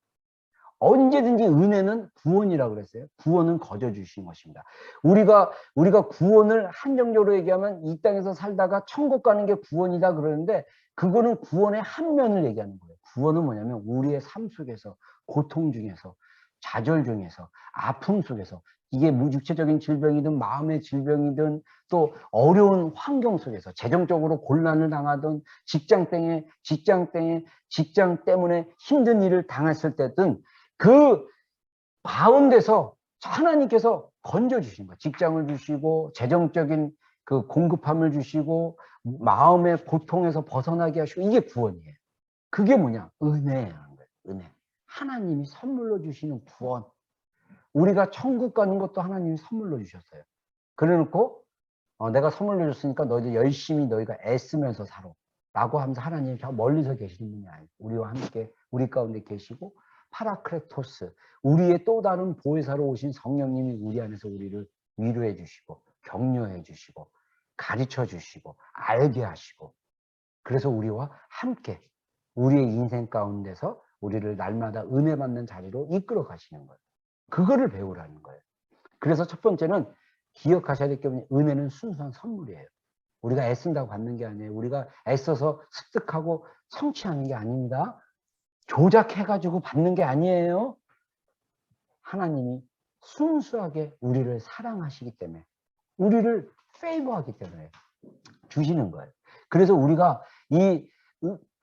언제든지 은혜는 구원이라고 그랬어요. 구원은 거저 주신 것입니다. 우리가 구원을 한정적으로 얘기하면 이 땅에서 살다가 천국 가는 게 구원이다 그러는데 그거는 구원의 한 면을 얘기하는 거예요. 구원은 뭐냐면 우리의 삶 속에서 고통 중에서 좌절 중에서 아픔 속에서 이게 무육체적인 질병이든 마음의 질병이든 또 어려운 환경 속에서 재정적으로 곤란을 당하든 직장 때문에 힘든 일을 당했을 때든 그 가운데서 하나님께서 건져주신 거예요. 직장을 주시고 재정적인 그 공급함을 주시고 마음의 고통에서 벗어나게 하시고 이게 구원이에요. 그게 뭐냐? 은혜라는 거예요. 은혜. 하나님이 선물로 주시는 구원. 우리가 천국 가는 것도 하나님이 선물로 주셨어요. 그래놓고 내가 선물로 줬으니까 너희들 열심히 너희가 애쓰면서 살아. 라고 하면서 하나님이 저 멀리서 계시는 분이 아니고 우리와 함께 우리 가운데 계시고 파라크레토스 우리의 또 다른 보혜사로 오신 성령님이 우리 안에서 우리를 위로해 주시고 격려해 주시고 가르쳐 주시고 알게 하시고 그래서 우리와 함께 우리의 인생 가운데서 우리를 날마다 은혜 받는 자리로 이끌어 가시는 거예요. 그거를 배우라는 거예요. 그래서 첫 번째는 기억하셔야 될 게 뭐냐면 은혜는 순수한 선물이에요. 우리가 애쓴다고 받는 게 아니에요. 우리가 애써서 습득하고 성취하는 게 아닙니다. 조작해가지고 받는 게 아니에요. 하나님이 순수하게 우리를 사랑하시기 때문에 우리를 페이버하기 때문에 주시는 거예요. 그래서 우리가 이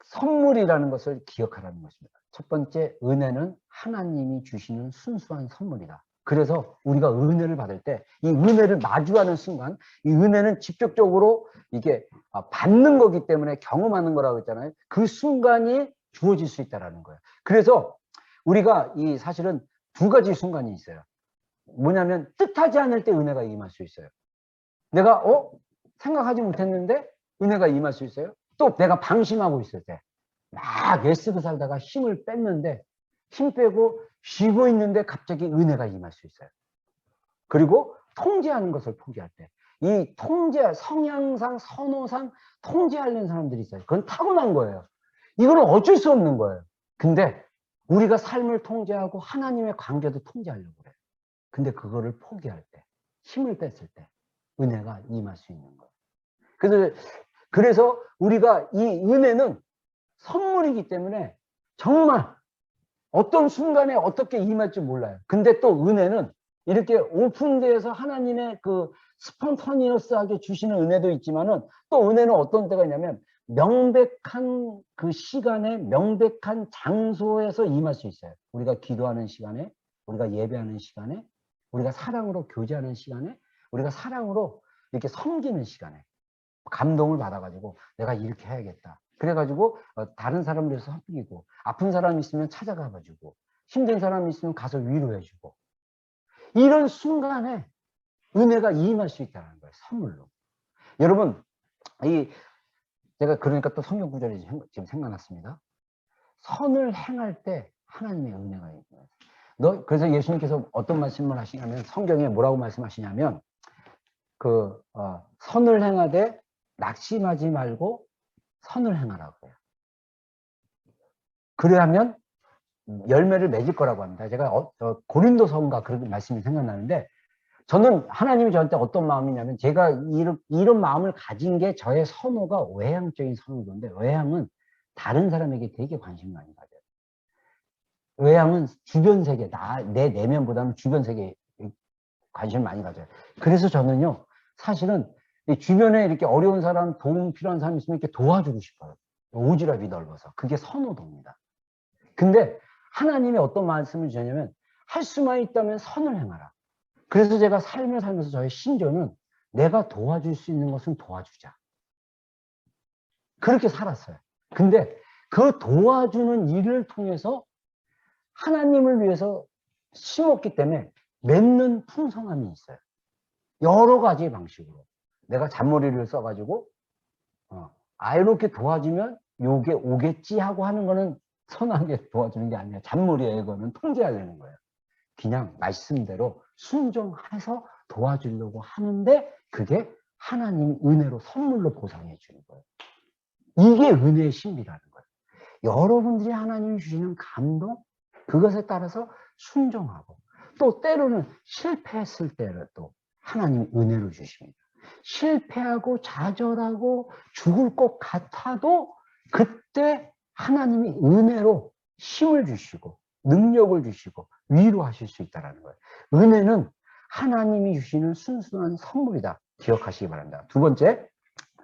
선물이라는 것을 기억하라는 것입니다. 첫 번째, 은혜는 하나님이 주시는 순수한 선물이다. 그래서 우리가 은혜를 받을 때 이 은혜를 마주하는 순간 이 은혜는 직접적으로 이게 받는 거기 때문에 경험하는 거라고 했잖아요. 그 순간이 주어질 수 있다는 거예요. 그래서 우리가 이 사실은 두 가지 순간이 있어요. 뭐냐면 뜻하지 않을 때 은혜가 임할 수 있어요. 내가 생각하지 못했는데 은혜가 임할 수 있어요. 또 내가 방심하고 있을 때 막 애쓰고 살다가 힘을 뺐는데 힘 빼고 쉬고 있는데 갑자기 은혜가 임할 수 있어요. 그리고 통제하는 것을 포기할 때 이 통제 성향상 선호상 통제하려는 사람들이 있어요. 그건 타고난 거예요. 이거는 어쩔 수 없는 거예요. 근데 우리가 삶을 통제하고 하나님의 관계도 통제하려고 그래요. 근데 그거를 포기할 때 힘을 뺐을 때 은혜가 임할 수 있는 거예요. 그래서 우리가 이 은혜는 선물이기 때문에 정말 어떤 순간에 어떻게 임할지 몰라요. 근데 또 은혜는 이렇게 오픈되어서 하나님의 그 스폰타니어스하게 주시는 은혜도 있지만은 또 은혜는 어떤 때가 있냐면 명백한 그 시간에 명백한 장소에서 임할 수 있어요. 우리가 기도하는 시간에, 우리가 예배하는 시간에, 우리가 사랑으로 교제하는 시간에, 우리가 사랑으로 이렇게 섬기는 시간에 감동을 받아가지고 내가 이렇게 해야겠다. 그래가지고 다른 사람을 위해서 섬기고 아픈 사람이 있으면 찾아가가지고 힘든 사람이 있으면 가서 위로해주고 이런 순간에 은혜가 임할 수 있다는 거예요. 선물로. 여러분 제가 그러니까 또 성경 구절이 지금 생각났습니다. 선을 행할 때 하나님의 은혜가 있어요. 그래서 예수님께서 어떤 말씀을 하시냐면 성경에 뭐라고 말씀하시냐면 선을 행하되 낙심하지 말고 선을 행하라고 해요. 그래야면 열매를 맺을 거라고 합니다. 제가 고린도서인가 그런 말씀이 생각나는데 저는 하나님이 저한테 어떤 마음이냐면 제가 이런 마음을 가진 게 저의 선호가 외향적인 선호인데 외향은 다른 사람에게 되게 관심 많이 가져요. 외향은 주변 세계, 내 내면보다는 주변 세계에 관심을 많이 가져요. 그래서 저는요, 사실은 주변에 이렇게 어려운 사람, 도움 필요한 사람 있으면 이렇게 도와주고 싶어요. 오지랖이 넓어서. 그게 선호도입니다. 근데 하나님이 어떤 말씀을 주셨냐면 할 수만 있다면 선을 행하라. 그래서 제가 삶을 살면서 저의 신조는 내가 도와줄 수 있는 것은 도와주자. 그렇게 살았어요. 근데 그 도와주는 일을 통해서 하나님을 위해서 심었기 때문에 맺는 풍성함이 있어요. 여러 가지 방식으로. 내가 잔머리를 써가지고 이렇게 도와주면 요게 오겠지 하고 하는 거는 선하게 도와주는 게 아니에요. 잔머리에 이거는 통제하려는 거예요. 그냥 말씀대로 순종해서 도와주려고 하는데 그게 하나님 은혜로 선물로 보상해 주는 거예요. 이게 은혜의 신비라는 거예요. 여러분들이 하나님이 주시는 감동, 그것에 따라서 순종하고 또 때로는 실패했을 때를 또 하나님 은혜로 주십니다. 실패하고 좌절하고 죽을 것 같아도 그때 하나님이 은혜로 힘을 주시고 능력을 주시고 위로하실 수 있다는 거예요. 은혜는 하나님이 주시는 순수한 선물이다. 기억하시기 바랍니다. 두 번째,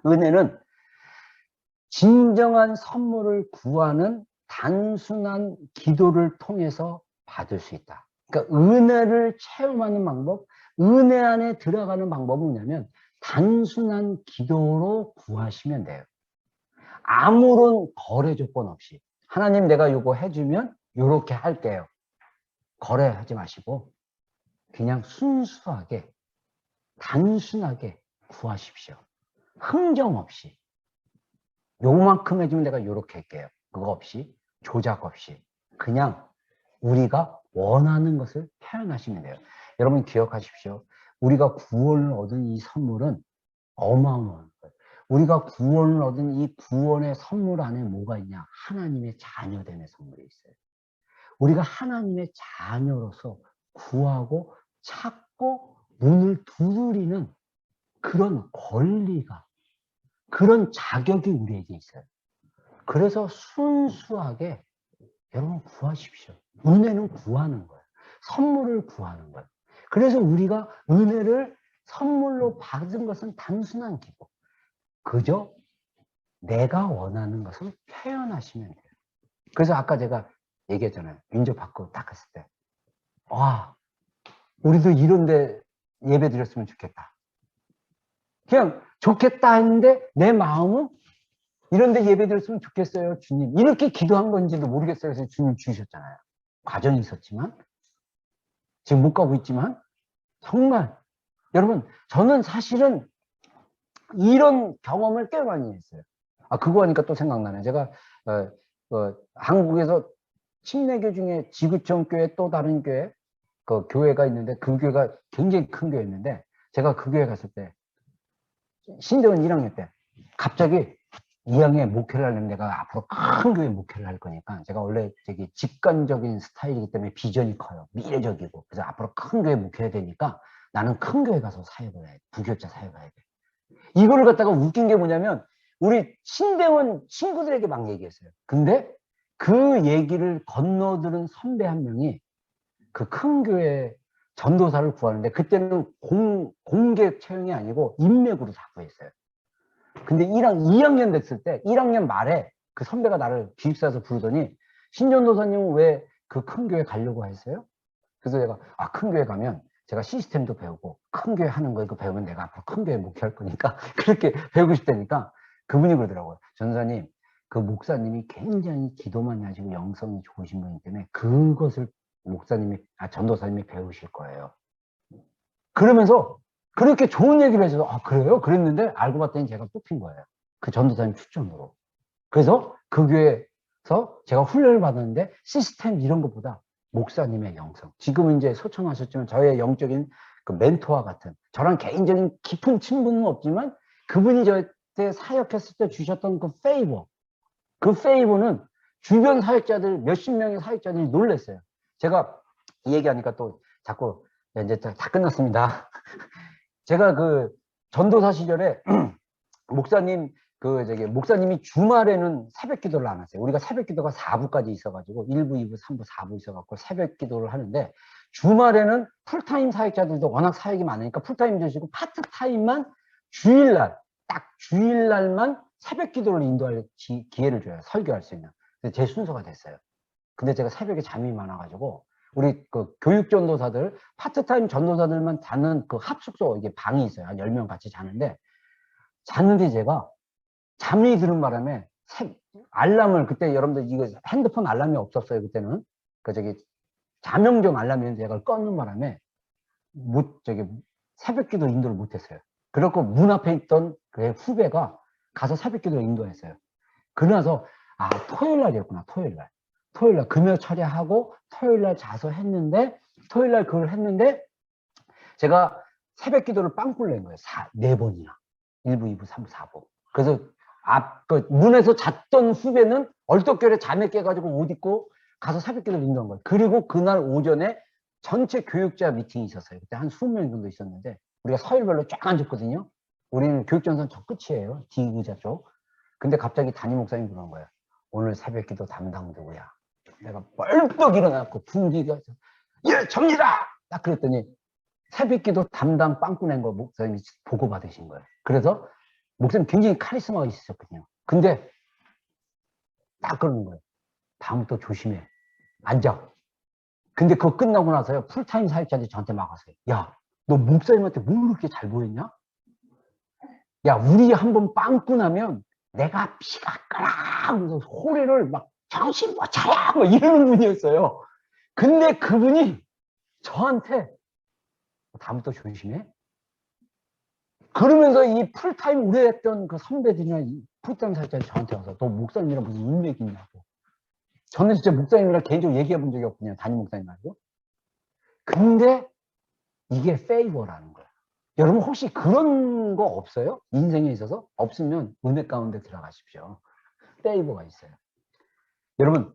은혜는 진정한 선물을 구하는 단순한 기도를 통해서 받을 수 있다. 그러니까 은혜를 체험하는 방법, 은혜 안에 들어가는 방법은 뭐냐면 단순한 기도로 구하시면 돼요. 아무런 거래 조건 없이 하나님 내가 이거 해주면 이렇게 할게요. 거래하지 마시고 그냥 순수하게 단순하게 구하십시오. 흥정 없이 요만큼 해주면 내가 이렇게 할게요. 그거 없이 조작 없이 그냥 우리가 원하는 것을 표현하시면 돼요. 여러분 기억하십시오. 우리가 구원을 얻은 이 선물은 어마어마한 거예요. 우리가 구원을 얻은 이 구원의 선물 안에 뭐가 있냐? 하나님의 자녀됨의 선물이 있어요. 우리가 하나님의 자녀로서 구하고 찾고 문을 두드리는 그런 권리가, 그런 자격이 우리에게 있어요. 그래서 순수하게 여러분 구하십시오. 은혜는 구하는 거예요. 선물을 구하는 거예요. 그래서 우리가 은혜를 선물로 받은 것은 단순한 기도. 그저 내가 원하는 것을 표현하시면 돼요. 그래서 아까 제가 얘기했잖아요. 인접받고 딱 했을 때. 와, 우리도 이런데 예배 드렸으면 좋겠다. 그냥 좋겠다 했는데 내 마음은 이런데 예배 드렸으면 좋겠어요, 주님. 이렇게 기도한 건지도 모르겠어요. 그래서 주님 주셨잖아요. 과정이 있었지만, 지금 못 가고 있지만, 정말, 여러분, 저는 사실은 이런 경험을 꽤 많이 했어요. 그거 하니까 또 생각나네. 제가, 한국에서 침례교 중에 지구촌 교회 또 다른 교회, 그 교회가 있는데, 그 교회가 굉장히 큰 교회였는데, 제가 그 교회 갔을 때, 신대원 1학년 때, 갑자기 2학년에 목회를 하려면 내가 앞으로 큰 교회 목회를 할 거니까 제가 원래 되게 직관적인 스타일이기 때문에 비전이 커요. 미래적이고. 그래서 앞으로 큰 교회 목회해야 되니까 나는 큰 교회 가서 사역을 해야 돼. 부교자 사역을 해야 돼. 이거를 갖다가 웃긴 게 뭐냐면 우리 신대원 친구들에게 막 얘기했어요. 근데 그 얘기를 건너들은 선배 한 명이 그 큰 교회 전도사를 구하는데 그때는 공개 채용이 아니고 인맥으로 다 구했어요. 근데 2학년 됐을 때 1학년 말에 그 선배가 나를 기숙사에서 부르더니 신전도사님은 왜 그 큰 교회 가려고 했어요? 그래서 내가 큰 교회 가면 제가 시스템도 배우고 큰 교회 하는 거 이거 배우면 내가 앞으로 큰 교회 목회할 거니까 그렇게 배우고 싶다니까 그분이 그러더라고요. 전사님 그 목사님이 굉장히 기도만 하시고 영성이 좋으신 분이기 때문에 그것을 목사님이 전도사님이 배우실 거예요. 그러면서 그렇게 좋은 얘기를 해줘서 그래요? 그랬는데 알고 봤더니 제가 뽑힌 거예요. 그 전도사님 추천으로. 그래서 그 교회에서 제가 훈련을 받았는데 시스템 이런 것보다 목사님의 영성. 지금은 이제 소천하셨지만 저의 영적인 그 멘토와 같은 저랑 개인적인 깊은 친분은 없지만 그분이 저한테 사역했을 때 주셨던 그 페이버. 그 페이버는 주변 사역자들 몇십 명의 사역자들이 놀랐어요. 제가 이 얘기하니까 또 자꾸 이제 다 끝났습니다. 제가 그 전도사 시절에 목사님이 주말에는 새벽 기도를 안 하세요. 우리가 새벽 기도가 4부까지 있어가지고 1부, 2부, 3부, 4부 있어갖고 새벽 기도를 하는데 주말에는 풀타임 사역자들도 워낙 사역이 많으니까 풀타임 주시고 파트타임만 주일날, 딱 주일날만 새벽 기도를 인도할 기회를 줘요. 설교할 수 있는. 그래서 제 순서가 됐어요. 근데 제가 새벽에 잠이 많아가지고 우리 그 교육 전도사들, 파트타임 전도사들만 자는 그 합숙소, 이게 방이 있어요. 한 10명 같이 자는데, 잤는데 제가 잠이 드는 바람에 알람을, 그때 여러분들 이거 핸드폰 알람이 없었어요. 그때는. 그 저기 자명종 알람이었는데 제가 껐는 바람에 저기 새벽기도 인도를 못했어요. 그렇고 문 앞에 있던 그 후배가 가서 새벽기도를 인도했어요. 그러나서 토요일 날이었구나. 토요일 날 금요 처리하고 토요일 날 자서 했는데, 토요일 날 그걸 했는데 제가 새벽기도를 빵꾸를 낸 거예요. 4번이나 1부, 2부, 3부, 4부. 그래서 그 문에서 잤던 후배는 얼떨결에 잠에 깨가지고 옷 입고 가서 새벽기도를 인도한 거예요. 그리고 그날 오전에 전체 교육자 미팅이 있었어요. 그때 한 20명 정도 있었는데 우리가 서열별로 쫙 앉았거든요. 우리는 교육전선 저 끝이에요. D의자 쪽. 근데 갑자기 담임 목사님이 그런 거예요. 오늘 새벽기도 담당 누구야? 내가 벌떡 일어나고 분기가 예, 접니다! 딱 그랬더니 새벽기도 담당 빵꾸 낸 거 목사님이 보고받으신 거예요. 그래서 목사님 굉장히 카리스마가 있으셨거든요. 근데 딱 그러는 거예요. 다음부터 조심해. 앉아. 근데 그거 끝나고 나서요. 풀타임 사역자들이 저한테 막았어요. 야, 너 목사님한테 뭘 그렇게 잘 보였냐? 야, 우리 한번 빵꾸 나면 내가 피가 끓어 하면서 소리를 막 정신 못 차려 뭐 이러는 분이었어요. 근데 그분이 저한테 다음부터 조심해. 그러면서 이 풀타임 오래 했던 그 선배들이나 이 풀타임 사역자들이 저한테 와서 너 목사님이랑 무슨 인맥이 있냐고. 저는 진짜 목사님이랑 개인적으로 얘기해 본 적이 없거든요. 담임 목사님 말고. 근데 이게 페이버라는 거예요. 여러분 혹시 그런 거 없어요? 인생에 있어서? 없으면 은혜 가운데 들어가십시오. 페이버가 있어요. 여러분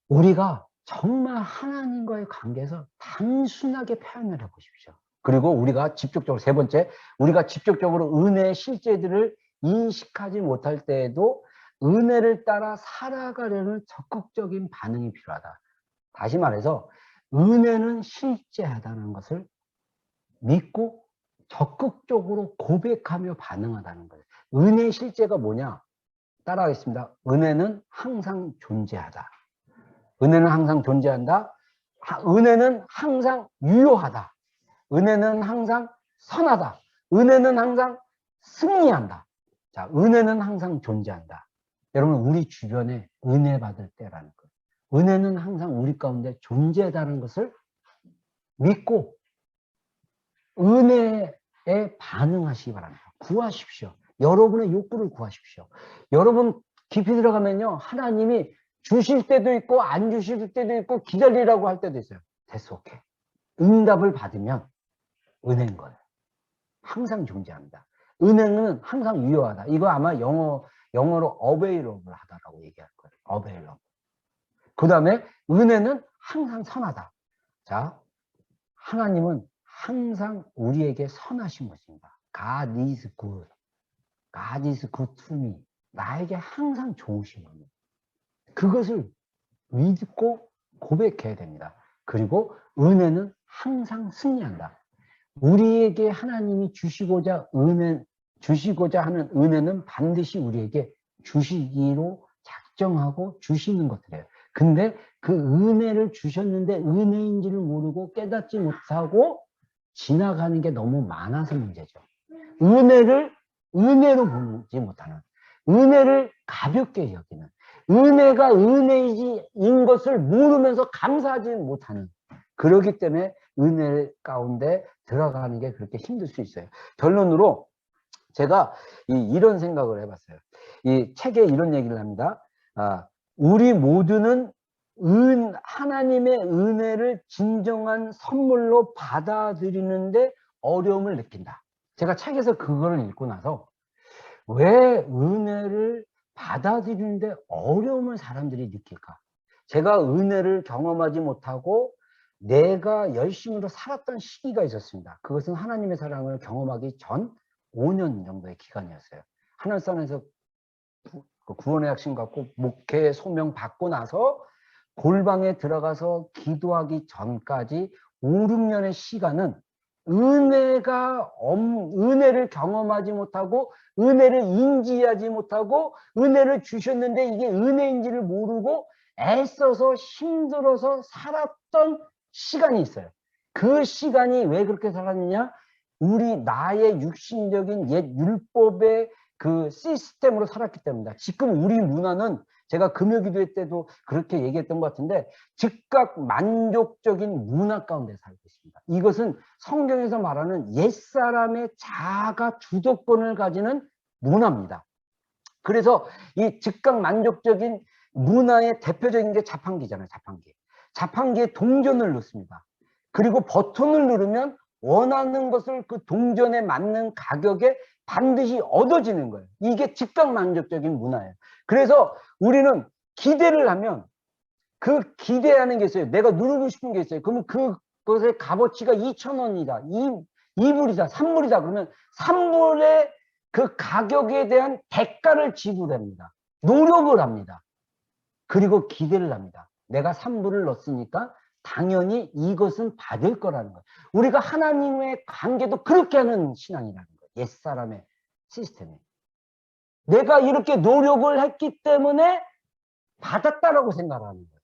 우리가 정말 하나님과의 관계에서 단순하게 표현을 해보십시오. 그리고 우리가 직접적으로, 세 번째, 우리가 직접적으로 은혜의 실제들을 인식하지 못할 때에도 은혜를 따라 살아가려는 적극적인 반응이 필요하다. 다시 말해서 은혜는 실제하다는 것을 믿고 적극적으로 고백하며 반응하다는 거예요. 은혜의 실제가 뭐냐? 따라하겠습니다. 은혜는 항상 존재하다. 은혜는 항상 존재한다. 은혜는 항상 유효하다. 은혜는 항상 선하다. 은혜는 항상 승리한다. 자, 은혜는 항상 존재한다. 여러분, 우리 주변에 은혜 받을 때라는 거예요. 은혜는 항상 우리 가운데 존재하다는 것을 믿고 은혜에 반응하시기 바랍니다. 구하십시오. 여러분의 욕구를 구하십시오. 여러분 깊이 들어가면요, 하나님이 주실 때도 있고 안 주실 때도 있고 기다리라고 할 때도 있어요. 됐어, 오케이. 응답을 받으면 은혜인 거예요. 항상 존재합니다. 은혜는 항상 유효하다. 이거 아마 영어로 available 하다라고 얘기할 거예요. available. 그 다음에 은혜는 항상 선하다. 자, 하나님은 항상 우리에게 선하신 것입니다. God is good. God is good to me. 나에게 항상 좋으신 겁니다. 그것을 믿고 고백해야 됩니다. 그리고 은혜는 항상 승리한다. 우리에게 하나님이 주시고자 하는 은혜는 반드시 우리에게 주시기로 작정하고 주시는 것들이에요. 근데 그 은혜를 주셨는데 은혜인지를 모르고 깨닫지 못하고 지나가는 게 너무 많아서 문제죠. 은혜를 은혜로 보지 못하는, 은혜를 가볍게 여기는, 은혜가 은혜인 것을 모르면서 감사하지 못하는, 그렇기 때문에 은혜 가운데 들어가는 게 그렇게 힘들 수 있어요. 결론으로 제가 이런 생각을 해봤어요. 이 책에 이런 얘기를 합니다. 우리 모두는 하나님의 은혜를 진정한 선물로 받아들이는데 어려움을 느낀다. 제가 책에서 그거를 읽고 나서 왜 은혜를 받아들이는데 어려움을 사람들이 느낄까? 제가 은혜를 경험하지 못하고 내가 열심으로 살았던 시기가 있었습니다. 그것은 하나님의 사랑을 경험하기 전 5년 정도의 기간이었어요. 하늘산에서 구원의 핵심 갖고 목회 소명 받고 나서 골방에 들어가서 기도하기 전까지 5, 6년의 시간은 은혜를 경험하지 못하고 은혜를 인지하지 못하고 은혜를 주셨는데 이게 은혜인지를 모르고 애써서 힘들어서 살았던 시간이 있어요. 그 시간이 왜 그렇게 살았느냐? 우리 나의 육신적인 옛 율법의 그 시스템으로 살았기 때문이다. 지금 우리 문화는 제가 금요기도회 때도 그렇게 얘기했던 것 같은데 즉각 만족적인 문화 가운데 살고 있습니다. 이것은 성경에서 말하는 옛사람의 자아가 주도권을 가지는 문화입니다. 그래서 이 즉각 만족적인 문화의 대표적인 게 자판기잖아요. 자판기. 자판기에 동전을 넣습니다. 그리고 버튼을 누르면 원하는 것을 그 동전에 맞는 가격에 반드시 얻어지는 거예요. 이게 즉각 만족적인 문화예요. 그래서 우리는 기대를 하면 그 기대하는 게 있어요. 내가 누르고 싶은 게 있어요. 그러면 그것의 값어치가 2,000원이다. 2불이다. 3불이다. 그러면 3불의 그 가격에 대한 대가를 지불합니다. 노력을 합니다. 그리고 기대를 합니다. 내가 3불을 넣었으니까 당연히 이것은 받을 거라는 거예요. 우리가 하나님의 관계도 그렇게 하는 신앙이라는 거예요. 옛사람의 시스템이. 내가 이렇게 노력을 했기 때문에 받았다라고 생각하는 거예요.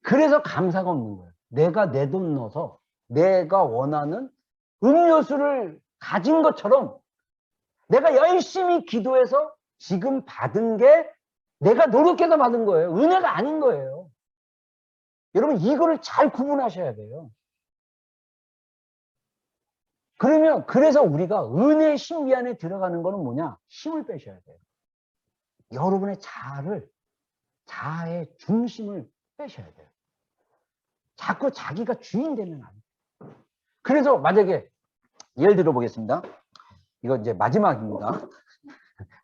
그래서 감사가 없는 거예요. 내가 내 돈 넣어서 내가 원하는 음료수를 가진 것처럼 내가 열심히 기도해서 지금 받은 게 내가 노력해서 받은 거예요. 은혜가 아닌 거예요. 여러분 이거를 잘 구분하셔야 돼요. 그래서 우리가 은혜의 신비 안에 들어가는 거는 뭐냐? 힘을 빼셔야 돼요. 여러분의 자아의 중심을 빼셔야 돼요. 자꾸 자기가 주인 되면 안 돼요. 그래서 만약에 예를 들어 보겠습니다. 이거 이제 마지막입니다.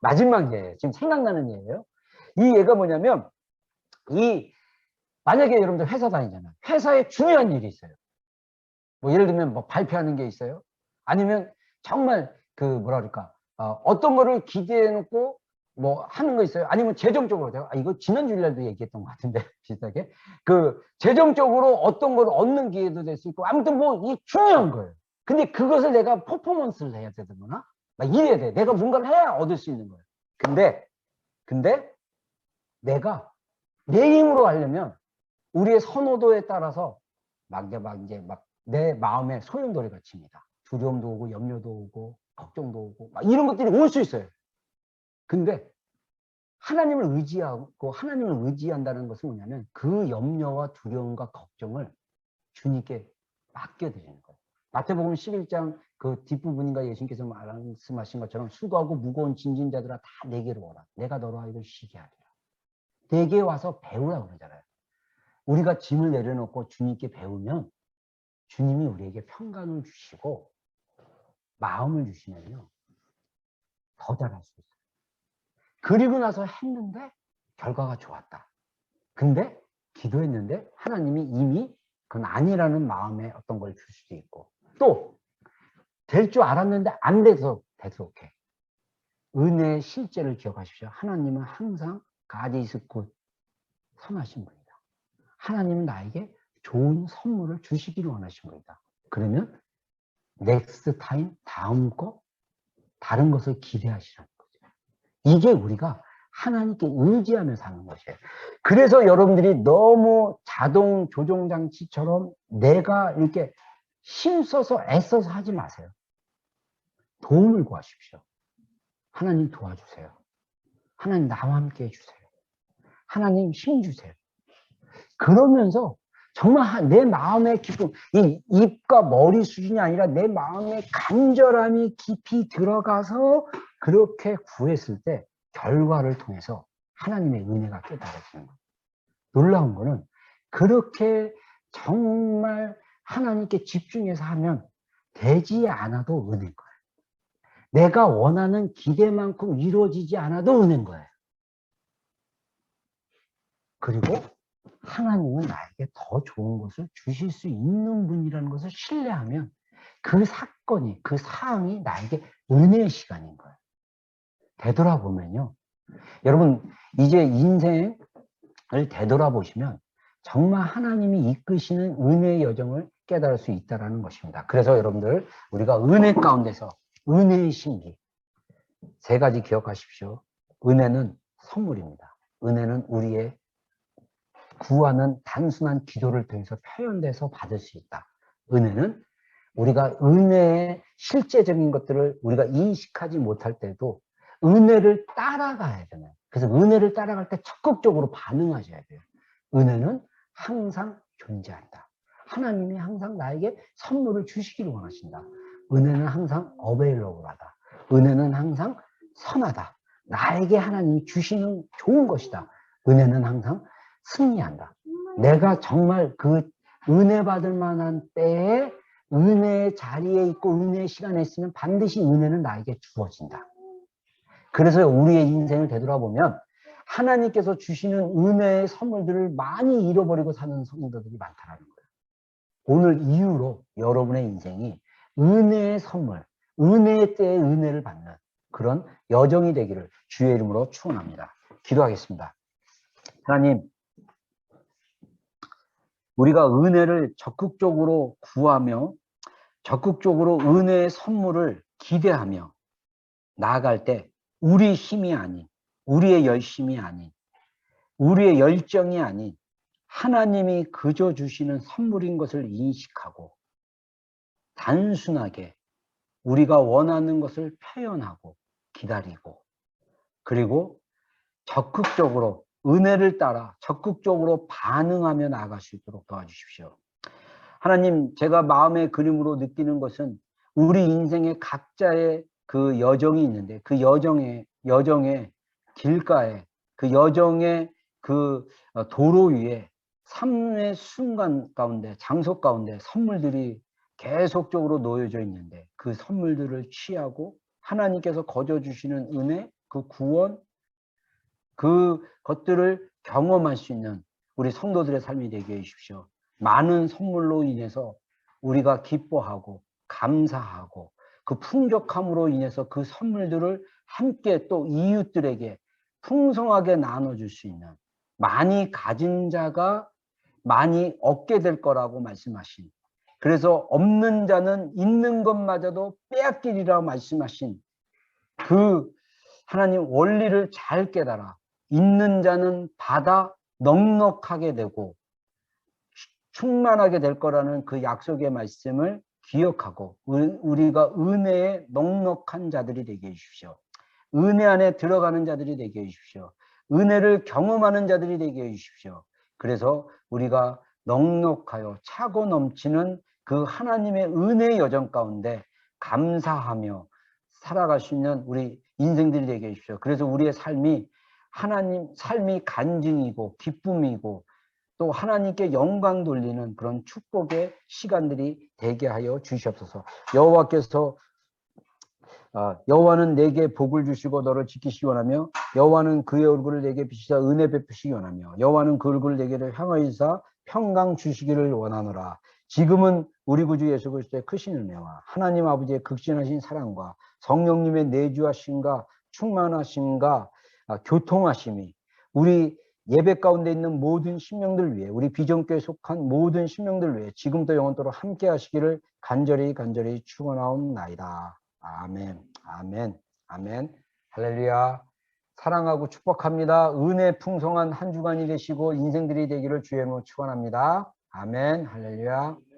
마지막 예예요. 지금 생각나는 예예요. 이 예가 뭐냐면 만약에 여러분들 회사 다니잖아요. 회사에 중요한 일이 있어요. 뭐 예를 들면 뭐 발표하는 게 있어요. 아니면 정말 그 뭐라 그럴까 어떤 거를 기대해 놓고 뭐 하는 거 있어요. 아니면 재정적으로 제가 이거 지난 주일날도 얘기했던 것 같은데 비슷하게 그 재정적으로 어떤 걸 얻는 기회도 될 수 있고 아무튼 뭐 이 중요한 거예요. 근데 그것을 내가 퍼포먼스를 해야 되거나 막 이래야 돼. 내가 뭔가를 해야 얻을 수 있는 거예요. 근데 내가 내 힘으로 하려면 우리의 선호도에 따라서 막 내 마음에 소용돌이가 칩니다. 두려움도 오고 염려도 오고 걱정도 오고 막 이런 것들이 올 수 있어요. 근데 하나님을 의지하고 하나님을 의지한다는 것은 뭐냐면 그 염려와 두려움과 걱정을 주님께 맡겨드리는 거예요. 마태복음 11장 그 뒷부분인가 예수님께서 말씀하신 것처럼 수고하고 무거운 짐진 자들아 다 내게로 오라. 내가 너로 하여금 쉬게 하리라. 내게 와서 배우라 그러잖아요. 우리가 짐을 내려놓고 주님께 배우면 주님이 우리에게 평강을 주시고 마음을 주시면요. 더 잘할 수 있어요. 그리고 나서 했는데 결과가 좋았다. 근데 기도했는데 하나님이 이미 그건 아니라는 마음에 어떤 걸 줄 수도 있고 또 될 줄 알았는데 안 돼서 대속해. 은혜의 실제를 기억하십시오. 하나님은 항상 God is good 선하신 분이다. 하나님은 나에게 좋은 선물을 주시기를 원하신 분이다. 그러면 next time 다음 거 다른 것을 기대하시라는 거죠. 이게 우리가 하나님께 의지하며 사는 것이에요. 그래서 여러분들이 너무 자동 조종 장치처럼 내가 이렇게 힘써서 애써서 하지 마세요. 도움을 구하십시오. 하나님 도와주세요. 하나님 나와 함께 해주세요. 하나님 힘 주세요. 그러면서 정말 내 마음의 기쁨, 이 입과 머리 수준이 아니라 내 마음의 간절함이 깊이 들어가서 그렇게 구했을 때 결과를 통해서 하나님의 은혜가 깨달아지는 거예요. 놀라운 거는 그렇게 정말 하나님께 집중해서 하면 되지 않아도 은혜인 거예요. 내가 원하는 기대만큼 이루어지지 않아도 은혜인 거예요. 그리고 하나님은 나에게 더 좋은 것을 주실 수 있는 분이라는 것을 신뢰하면 그 사건이, 그 사항이 나에게 은혜의 시간인 거예요. 되돌아보면요. 여러분, 이제 인생을 되돌아보시면 정말 하나님이 이끄시는 은혜의 여정을 깨달을 수 있다는 것입니다. 그래서 여러분들, 우리가 은혜 가운데서 은혜의 신비, 세 가지 기억하십시오. 은혜는 선물입니다. 은혜는 우리의 구하는 단순한 기도를 통해서 표현돼서 받을 수 있다. 은혜는 우리가 은혜의 실제적인 것들을 우리가 인식하지 못할 때도 은혜를 따라가야 되나요? 그래서 은혜를 따라갈 때 적극적으로 반응하셔야 돼요. 은혜는 항상 존재한다. 하나님이 항상 나에게 선물을 주시기를 원하신다. 은혜는 항상 어베일러블하다. 은혜는 항상 선하다. 나에게 하나님이 주시는 좋은 것이다. 은혜는 항상 승리한다. 내가 정말 그 은혜 받을 만한 때에 은혜의 자리에 있고 은혜의 시간에 있으면 반드시 은혜는 나에게 주어진다. 그래서 우리의 인생을 되돌아보면 하나님께서 주시는 은혜의 선물들을 많이 잃어버리고 사는 성도들이 많다는 거예요. 오늘 이후로 여러분의 인생이 은혜의 선물, 은혜의 때에 은혜를 받는 그런 여정이 되기를 주의 이름으로 축원합니다. 기도하겠습니다. 하나님, 우리가 은혜를 적극적으로 구하며 적극적으로 은혜의 선물을 기대하며 나아갈 때 우리 힘이 아닌, 우리의 열심이 아닌, 우리의 열정이 아닌 하나님이 그저 주시는 선물인 것을 인식하고 단순하게 우리가 원하는 것을 표현하고 기다리고 그리고 적극적으로 은혜를 따라 적극적으로 반응하며 나아갈 수 있도록 도와주십시오. 하나님, 제가 마음의 그림으로 느끼는 것은 우리 인생의 각자의 그 여정이 있는데 그 여정의 길가에 그 여정의 그 도로 위에 삶의 순간 가운데 장소 가운데 선물들이 계속적으로 놓여져 있는데 그 선물들을 취하고 하나님께서 거저 주시는 은혜, 그 구원, 그 것들을 경험할 수 있는 우리 성도들의 삶이 되게 해주십시오. 많은 선물로 인해서 우리가 기뻐하고 감사하고 그 풍족함으로 인해서 그 선물들을 함께 또 이웃들에게 풍성하게 나눠줄 수 있는 많이 가진 자가 많이 얻게 될 거라고 말씀하신 그래서 없는 자는 있는 것마저도 빼앗기리라 말씀하신 그 하나님 원리를 잘 깨달아 있는 자는 받아 넉넉하게 되고 충만하게 될 거라는 그 약속의 말씀을 기억하고 우리가 은혜에 넉넉한 자들이 되게 해주십시오. 은혜 안에 들어가는 자들이 되게 해주십시오. 은혜를 경험하는 자들이 되게 해주십시오. 그래서 우리가 넉넉하여 차고 넘치는 그 하나님의 은혜의 여정 가운데 감사하며 살아갈 수 있는 우리 인생들이 되게 해주십시오. 그래서 우리의 삶이 하나님 삶이 간증이고 기쁨이고 또 하나님께 영광 돌리는 그런 축복의 시간들이 되게 하여 주시옵소서. 여호와께서 여호와는 내게 복을 주시고 너를 지키시기 원하며 여호와는 그의 얼굴을 내게 비추사 은혜 베푸시기 원하며 여호와는 그 얼굴을 내게를 향하여서 평강 주시기를 원하노라. 지금은 우리 구주 예수 그리스도의 크신 은혜와 하나님 아버지의 극진하신 사랑과 성령님의 내주하심과 충만하심과 교통하심이 우리 예배 가운데 있는 모든 심령들 위해 우리 비전교회에 속한 모든 심령들 위해 지금도 영원토록 함께 하시기를 간절히 축원하옵나이다. 아멘, 아멘, 아멘. 할렐루야. 사랑하고 축복합니다. 은혜 풍성한 한 주간이 되시고 인생들이 되기를 주의 이름으로 축원합니다. 아멘, 할렐루야.